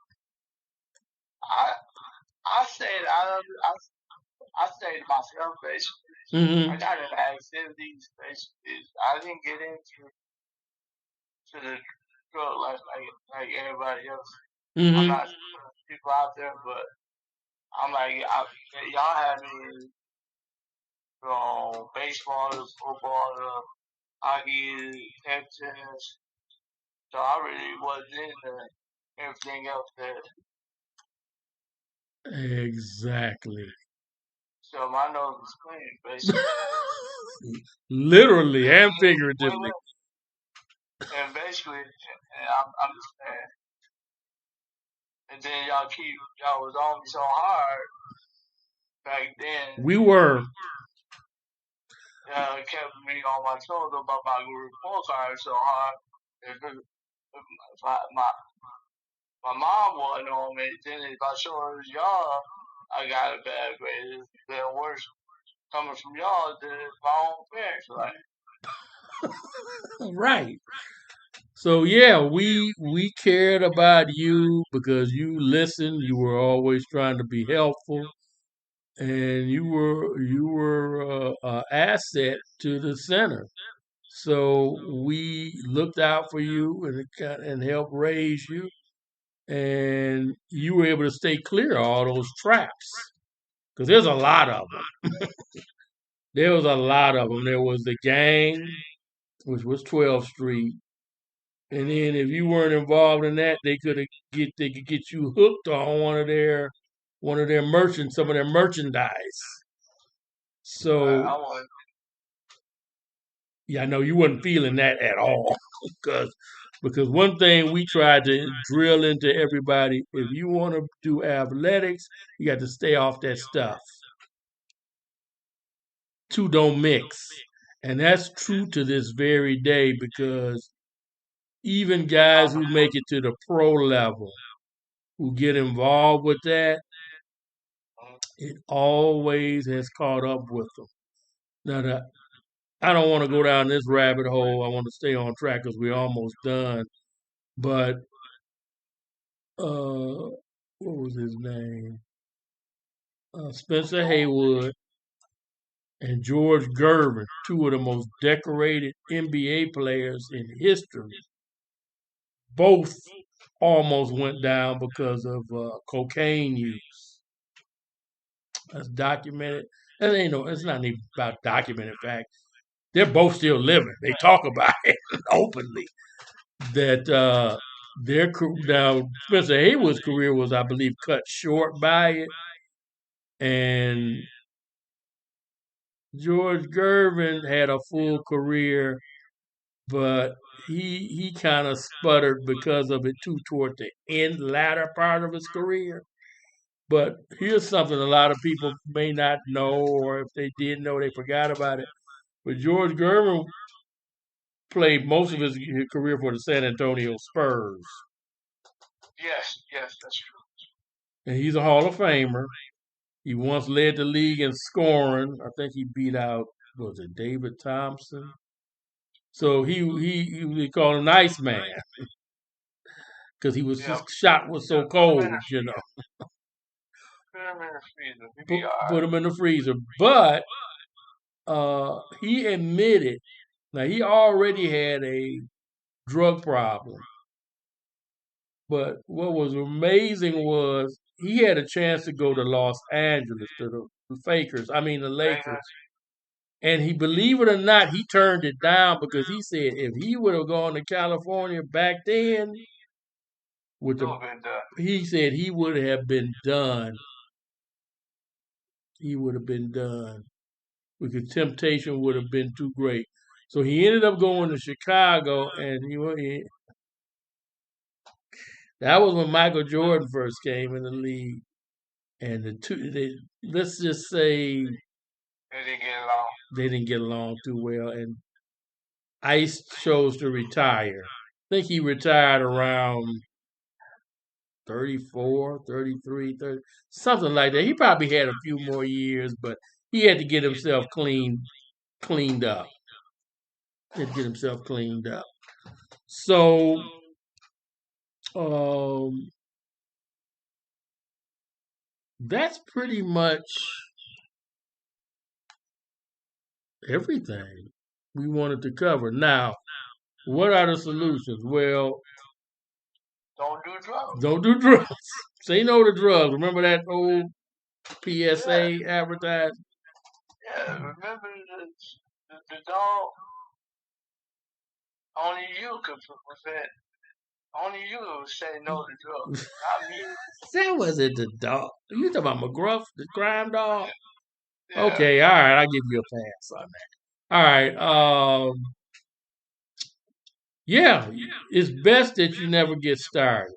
I said I say to myself basically, Mm-hmm. I got into activities basically. I didn't get into the drug life like everybody else. I'm Mm-hmm. not people out there, but I'm like y'all had me from baseball to football to hockey, tennis. So I really wasn't into everything else there. Exactly. So my nose was clean, basically. Literally and figuratively. And basically, and I'm just saying. And then y'all was on me so hard back then. We were. Kept me on my toes about my report card so hard. If my mom wasn't on me, then if I showed her y'all, I got a bad grade. It's been worse coming from y'all than my own parents. Like, Right. So yeah, we cared about you because you listened. You were always trying to be helpful, and you were an asset to the center. So we looked out for you and helped raise you, and you were able to stay clear of all those traps because there's a lot of them. There was a lot of them. There was the gang, which was 12th Street. And then if you weren't involved in that, they could get you hooked on some of their merchandise. So yeah, I know you wasn't feeling that at all because one thing we tried to drill into everybody: if you want to do athletics, you got to stay off that stuff. Two don't mix, and that's true to this very day because even guys who make it to the pro level who get involved with that, it always has caught up with them. Now, I don't want to go down this rabbit hole. I want to stay on track because we're almost done. But what was his name? Spencer Haywood and George Gervin, two of the most decorated NBA players in history, both almost went down because of cocaine use. That's documented. It's not even about documented fact. They're both still living. They talk about it openly. That now Spencer Haywood's career was, I believe, cut short by it, and George Gervin had a full career, but he kind of sputtered because of it too toward the latter part of his career. But here's something a lot of people may not know, or if they did know, they forgot about it. But George Gervin played most of his career for the San Antonio Spurs. Yes, that's true. And he's a Hall of Famer. He once led the league in scoring. I think he beat out, was it David Thompson? So they called him Iceman because his shot was so cold, you know. Put him in the freezer. Put him in the freezer. But he admitted, now he already had a drug problem. But what was amazing was he had a chance to go to Los Angeles to the Lakers. And he, believe it or not, he turned it down because he said if he would have gone to California back then, he said he would have been done. He would have been done because temptation would have been too great. So he ended up going to Chicago, and that was when Michael Jordan first came in the league. And let's just say they didn't get along too well, and Ice chose to retire. I think he retired around 34, 33, 30, something like that. He probably had a few more years, but he had to get himself cleaned up. He had to get himself cleaned up. So, that's pretty much everything we wanted to cover. Now, what are the solutions? Well, Don't do drugs. don't do drugs. Say no to drugs. Remember that old Yeah, PSA advertisement? yeah. Remember the dog? Only you could prevent. Only you would say no to drugs. Not me. That wasn't the dog. You talking about McGruff, the crime dog? Yeah. Okay, all right. I'll give you a pass on that. All right. Yeah, it's best that you never get started.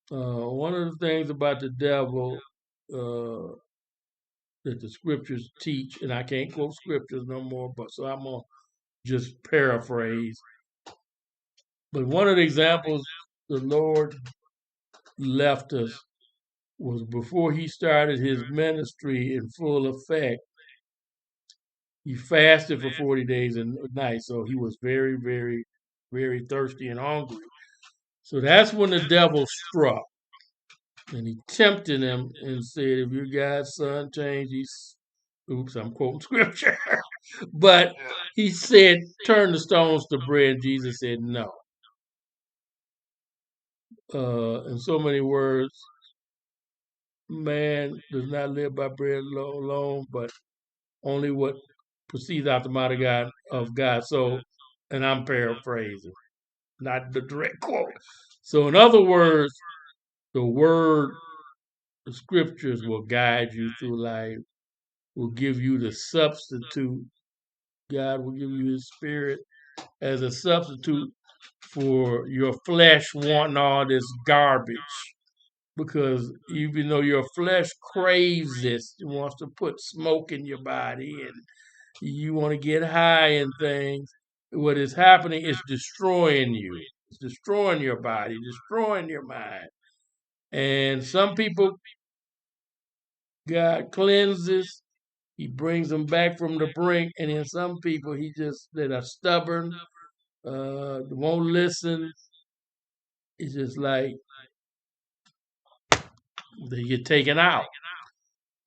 One of the things about the devil that the scriptures teach, and I can't quote scriptures no more, but so I'm gonna just paraphrase. But one of the examples the Lord left us was before he started his ministry in full effect. He fasted for 40 days and nights, so he was very, very, very thirsty and hungry. So that's when the devil struck. And he tempted him and said, if your God's son change, oops, I'm quoting scripture. But Yeah. he said, turn the stones to bread. Jesus said, no. In so many words, man does not live by bread alone, but only what proceeds out the mouth of God. So, and I'm paraphrasing, not the direct quote. So, in other words, the scriptures will guide you through life, will give you the substitute. God will give you his spirit as a substitute for your flesh wanting all this garbage. Because even though your flesh craves this, it wants to put smoke in your body and you want to get high and things, what is happening is destroying you. It's destroying your body, destroying your mind. And some people, God cleanses, he brings them back from the brink. And then some people, that are stubborn, won't listen. It's just like they get taken out.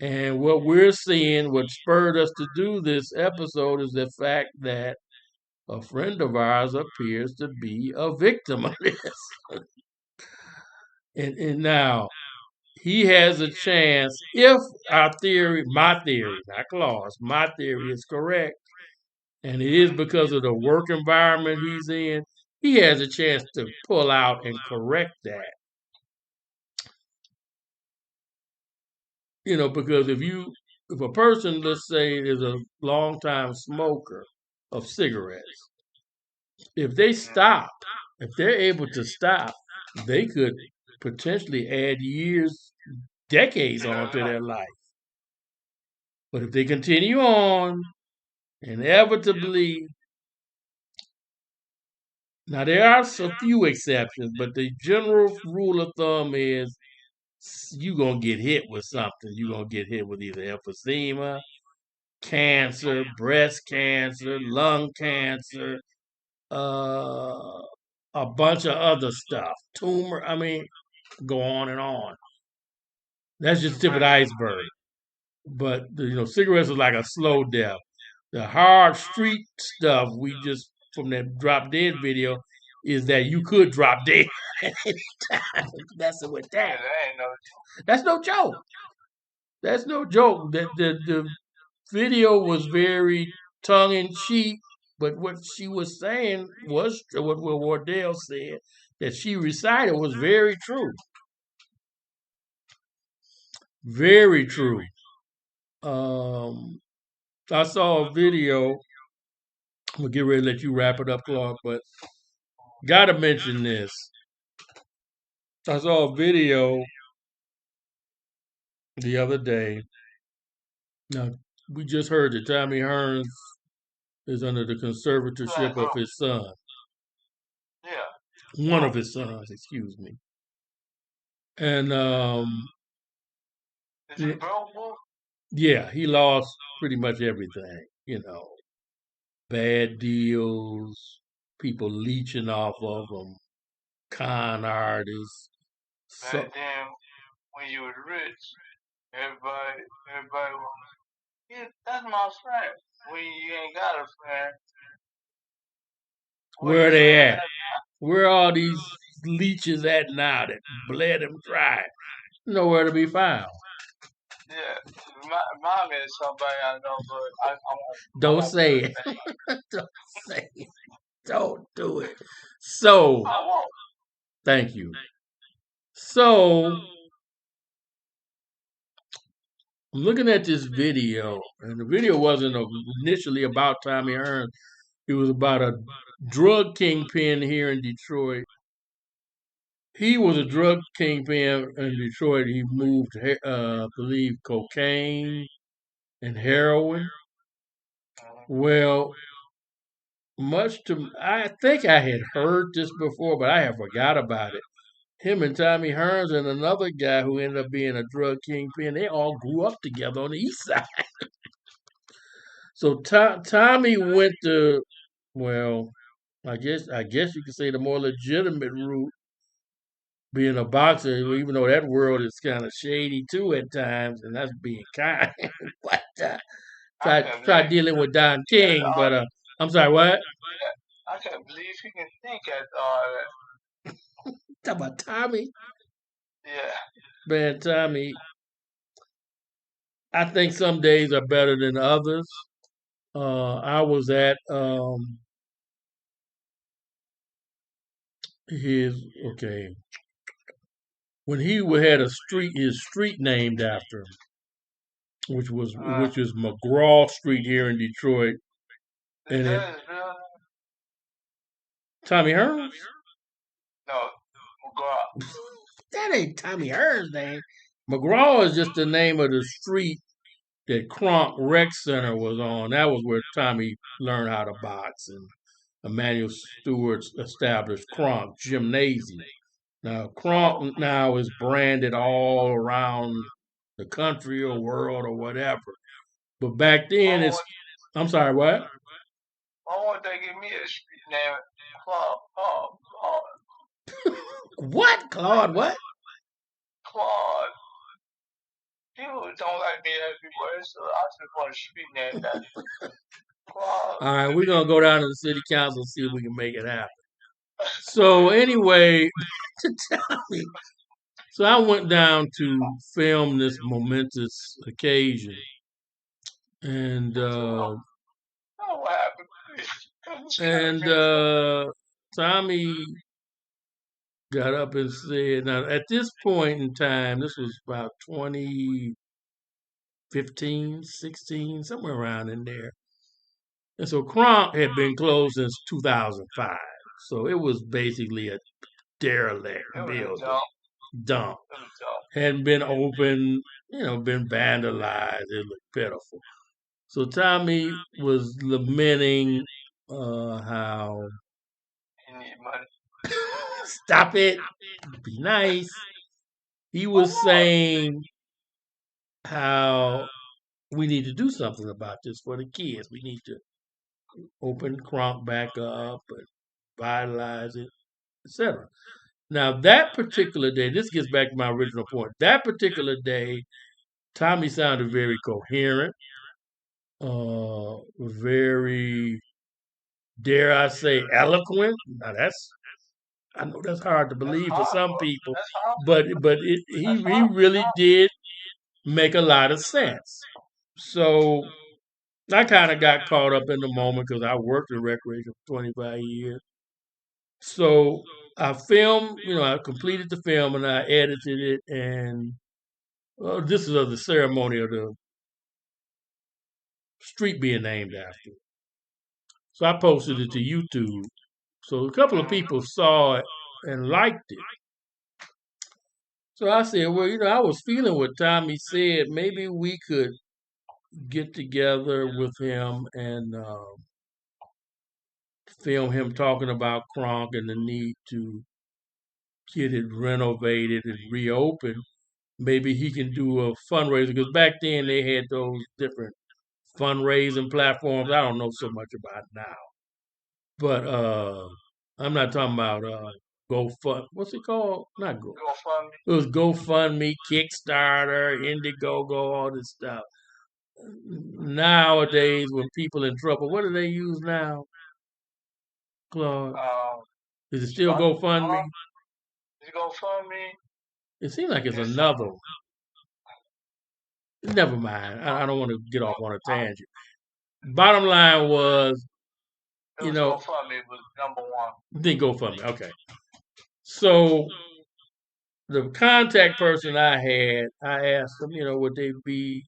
And what we're seeing, what spurred us to do this episode, is the fact that a friend of ours appears to be a victim of this. And now he has a chance, if my theory, not Claus, my theory is correct, and it is because of the work environment he's in, he has a chance to pull out and correct that. Because if a person, let's say, is a long-time smoker of cigarettes, if they're able to stop, they could potentially add years, decades onto their life. But if they continue on, inevitably, now there are a few exceptions, but the general rule of thumb is you're going to get hit with something. You're going to get hit with either emphysema, cancer, breast cancer, lung cancer, a bunch of other stuff, tumor. I mean, go on and on. That's just the tip of the iceberg. But cigarettes are like a slow death. The hard street stuff from that drop dead video is that you could drop dead at any time messing with that. That's no joke. That's no joke. The video was very tongue in cheek, but what she was saying was what Wardell said that she recited was very true. Very true. I saw a video. I'm gonna get ready to let you wrap it up, Clark, but gotta mention this. I saw a video the other day. Now, we just heard that Tommy Hearns is under the conservatorship of his son. Yeah. One of his sons, excuse me. And Is he broke, boy? yeah, he lost pretty much everything. Bad deals, people leeching off of him, con artists. So Back then, when you was rich, everybody was, yeah, that's my friend. When you ain't got a friend, where where your are they friend at? Where are all these leeches at now that bled him dry? Nowhere to be found. Yeah, remind me of somebody I know, but I Don't won't say say his it. name. Don't say it. Don't do it. So, I won't. thank you. So, I'm looking at this video, and the video wasn't initially about Tommy Hearns. It was about a drug kingpin here in Detroit. He was a drug kingpin in Detroit. He moved, I believe, cocaine and heroin. Well, I think I had heard this before, but I have forgot about it. Him and Tommy Hearns and another guy who ended up being a drug kingpin, they all grew up together on the east side. So Tommy went to, well, I guess you could say the more legitimate route, being a boxer, even though that world is kind of shady too at times, and that's being kind. but I can't try believe dealing with Don that's King, all. but I'm sorry, what? I can't believe he can think at all that. Talk about Tommy, Yeah. man, Tommy. I think some days are better than others. I was at his okay when he had his street named after him, which was McGraw Street here in Detroit, Is and that his real name? Tommy Hearns. No, McGraw. That ain't Tommy Hearns' name. McGraw is just the name of the street that Kronk Rec Center was on. That was where Tommy learned how to box, and Emmanuel Stewart established Kronk Gymnasium. Now, Oh, Kronk now is branded all around the country or world or whatever. But back why then, won't, I'm sorry, what? why won't they give me a street name? Claude, Claude, Claude, What? Claude, what? Claude. People don't like me everywhere, so I just want a street name that Claude. All right, we're going to go down to the city council and see if we can make it happen. So, anyway, so I went down to film this momentous occasion. And So, oh, what happened? and Tommy got up and said, now at this point in time, this was about 2015, 16, somewhere around in there. And so Kronk had been closed since 2005. So it was basically a derelict It was a building, dump. dump. It was a dump. Hadn't been open, been vandalized. It looked pitiful. So Tommy was lamenting how He need money. stop it, be nice. He For was what? saying how we need to do something about this for the kids. We need to open Kronk back up and vitalize it, etc. Now that particular day, this gets back to my original point. That particular day, Tommy sounded very coherent, very, dare I say, eloquent. Now I know that's hard to That's believe for hard, some bro. people, That's hard. but That's he hard. really did make a lot of sense. So I kind of got caught up in the moment because I worked in recreation for 25 years. So I filmed, I completed the film and I edited it, and this is of the ceremony of the street being named after. So I posted it to YouTube. So a couple of people saw it and liked it. So I said, well, I was feeling what Tommy said. Maybe we could get together with him and film him talking about Kronk and the need to get it renovated and reopened, maybe he can do a fundraiser. Because back then they had those different fundraising platforms. I don't know so much about now, but I'm not talking about GoFund. What's it called? Not Go. GoFundMe. It was GoFundMe, Kickstarter, Indiegogo, all this stuff. Nowadays, when people in trouble, what do they use now, Claude? Is it still GoFundMe? Is it GoFundMe? It seems like it's another one. Never mind. I don't want to get off on a tangent. Bottom line was, you know, GoFundMe was number one. Then GoFundMe. Okay. So the contact person I had, I asked them, would they be,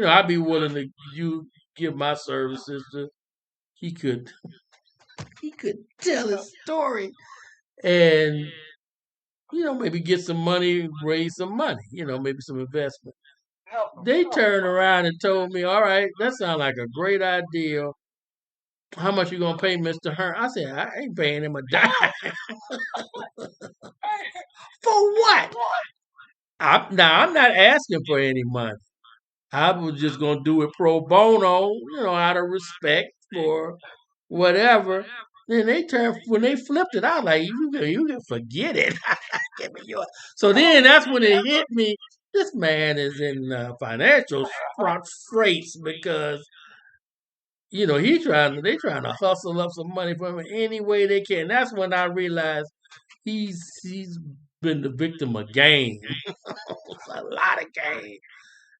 I'd be willing to give my services to. He could tell his story, and maybe get some money, raise some money, maybe some investment. They turned around and told me, all right, that sounds like a great idea. How much you gonna pay Mr. Hearn? I said, I ain't paying him a dime. For what? I'm not asking for any money. I was just gonna do it pro bono, out of respect for whatever. Then when they flipped it, I was like, you can forget it. Give me yours. So then that's when it hit me. This man is in financial straits because they trying to hustle up some money from him any way they can. That's when I realized he's been the victim of game, a lot of game,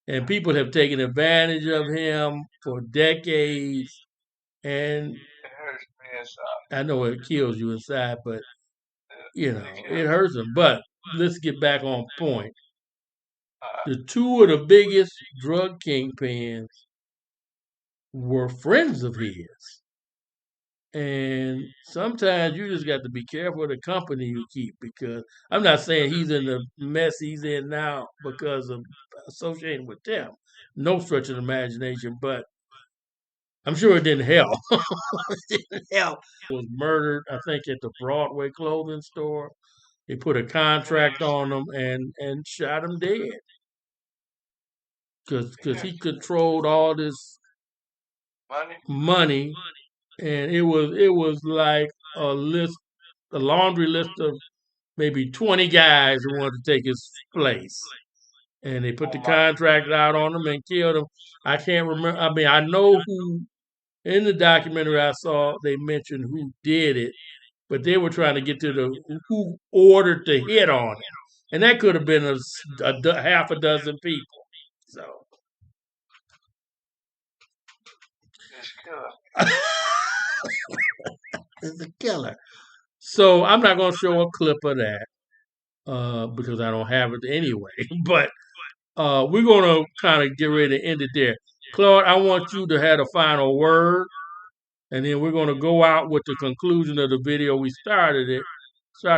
and people have taken advantage of him for decades. And it hurts me inside. I know it kills you inside, but it hurts him. But let's get back on point. The two of the biggest drug kingpins were friends of his. And sometimes you just got to be careful of the company you keep, because I'm not saying he's in the mess he's in now because of associating with them. No stretch of the imagination, but I'm sure it didn't help. It didn't help. He was murdered, I think, at the Broadway clothing store. They put a contract on him and shot him dead. Because he controlled all this money, and it was like a laundry list of maybe 20 guys who wanted to take his place. And they put the contract out on him and killed him. I can't remember. I mean, I know who, in the documentary I saw, they mentioned who did it, but they were trying to get to who ordered the hit on him. And that could have been a half a dozen people. So. It's a killer. So I'm not going to show a clip of that because I don't have it anyway. But we're going to kind of get ready to end it there. Claude, I want you to have a final word, and then we're going to go out with the conclusion of the video we started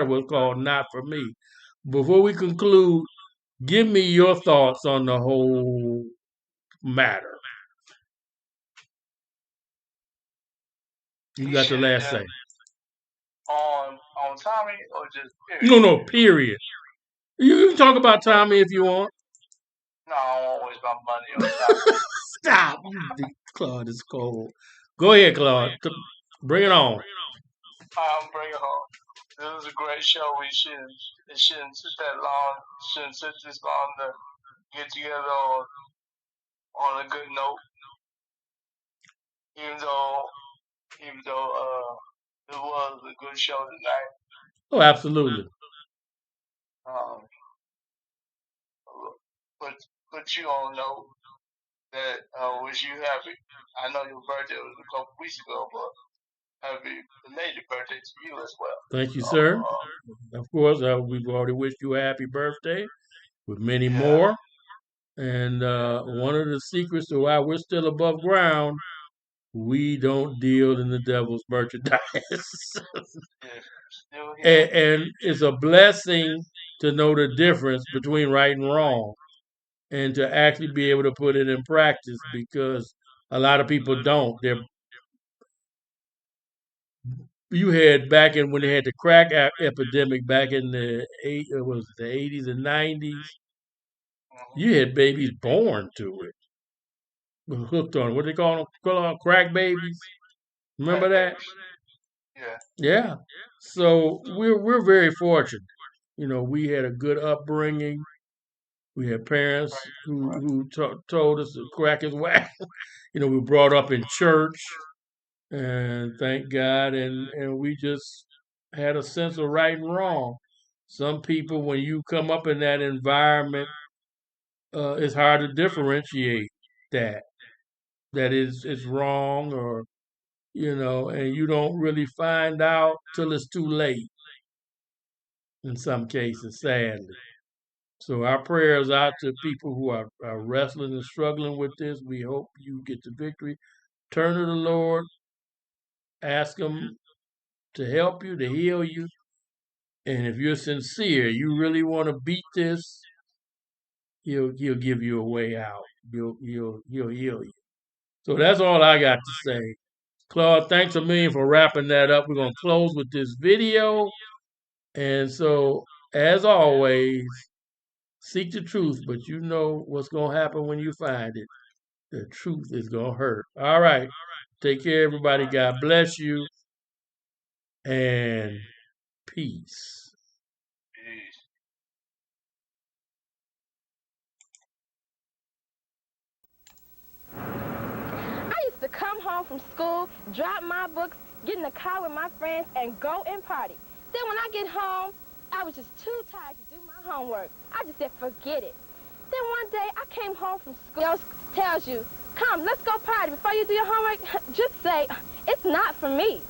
with, called Not For Me. Before we conclude, give me your thoughts on the whole matter. You got the last say. On Tommy, or just period? No, period. You can talk about Tommy if you want. No, I won't waste my money on Tommy. Stop. Claude is cold. Go ahead, Claude. Bring it on. Bring it on. This was a great show. It shouldn't sit that long. Shouldn't sit this long to get together on a good note. Even though it was a good show tonight. Oh, absolutely. But you all know that I wish you happy. I know your birthday was a couple weeks ago, but happy belated birthday to you as well. Thank you, sir. Of course, we've already wished you a happy birthday with many more. And one of the secrets to why we're still above ground, we don't deal in the devil's merchandise. And it's a blessing to know the difference between right and wrong, and to actually be able to put it in practice, because a lot of people don't. you had back in when they had the crack epidemic back in the the 80s and 90s. You had babies born to it, hooked on it. What they call them? Crack babies. Remember that? Yeah. Yeah. So we're very fortunate. You know, we had a good upbringing. We had parents who told us the crack is whack. You know, we were brought up in church, and thank God, and we just had a sense of right and wrong. Some people, when you come up in that environment, it's hard to differentiate that it's wrong, or and you don't really find out till it's too late. In some cases, sadly. So our prayers out to people who are wrestling and struggling with this. We hope you get the victory. Turn to the Lord. Ask Him to help you, to heal you. And if you're sincere, you really want to beat this, He'll give you a way out. He'll heal you. So that's all I got to say. Claude, thanks a million for wrapping that up. We're going to close with this video. And so, as always, seek the truth, but you know what's going to happen when you find it. The truth is going to hurt. All right. Take care, everybody. God bless you. And peace. I used to come home from school, drop my books, get in the car with my friends, and go and party. Then when I get home, I was just too tired to do my homework. I just said, forget it. Then one day, I came home from school. Else tells you, come, let's go party. Before you do your homework, just say, it's not for me.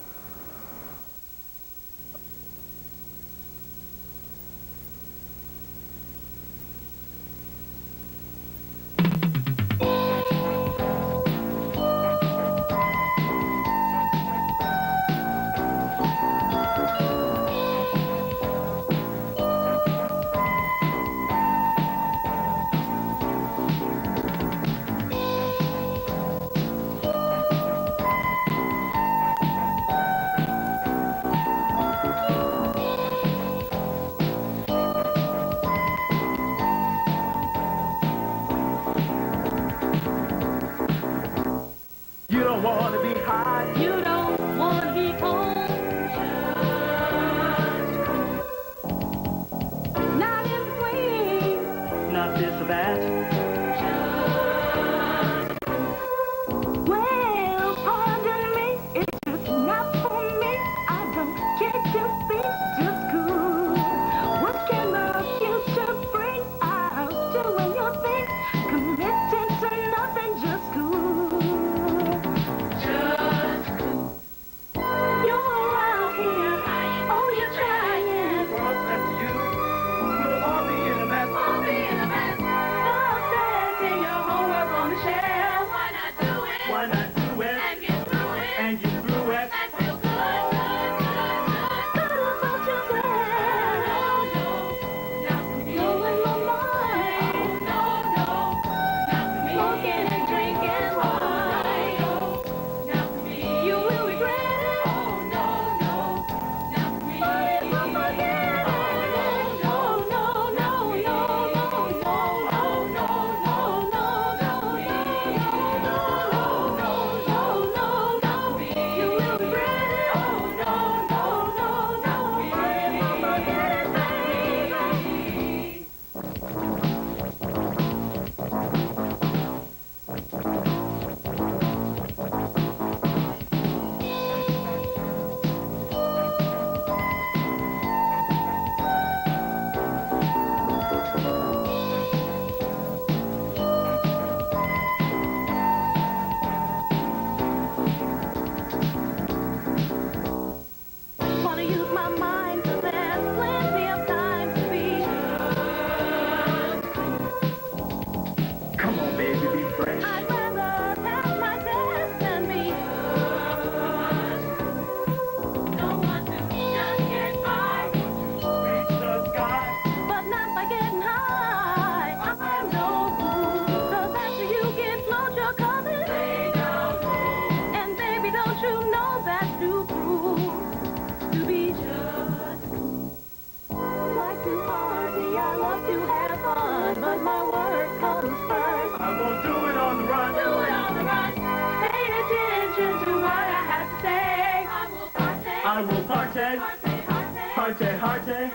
Hearty, hearty.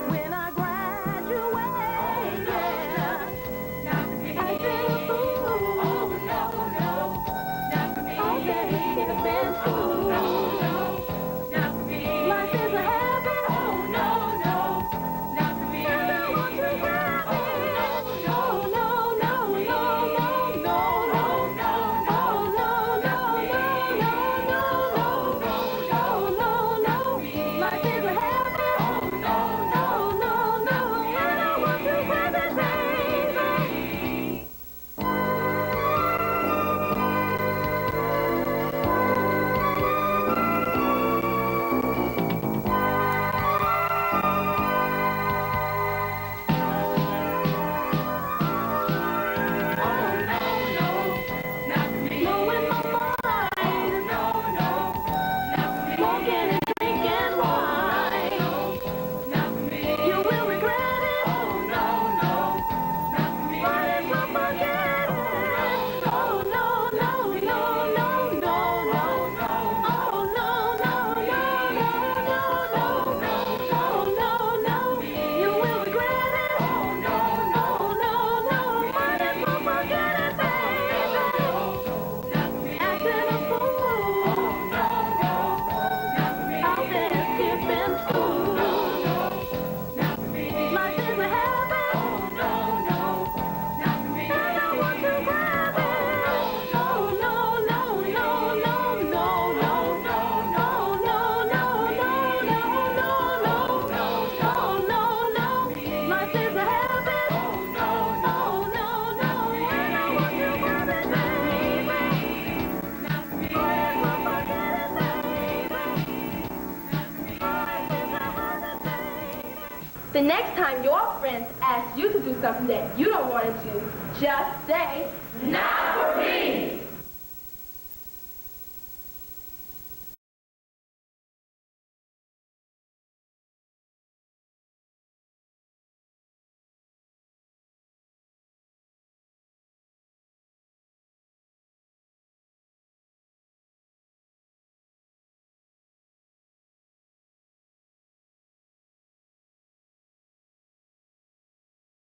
When I graduated, I said, ooh, oh no, okay, skipping school. Life is a habit, and I want to have it. Oh no, no, no, no, no, no, oh no, no, no, no, no, no, no, no, life is a habit. Oh no, no, no, and I want to have it, baby. Blowing my mind, smoking and drinking wine. You will regret it, but if I forget it, oh no, no, no, no, no, no, oh no, no, no, no, no, no, no, you will regret it, oh no, but if I forget it, baby, acting a fool, out there skipping school. Life is a habit, and I want to have it. Oh no, no, no, no, no, no, oh no, no, no, no, no, oh no, no, life is a habit. Oh no, no, and I want to have it, baby. But if I forget it, baby, life is a habit, baby. The next time your friends ask you to do something that you don't want to do, just say, not for me.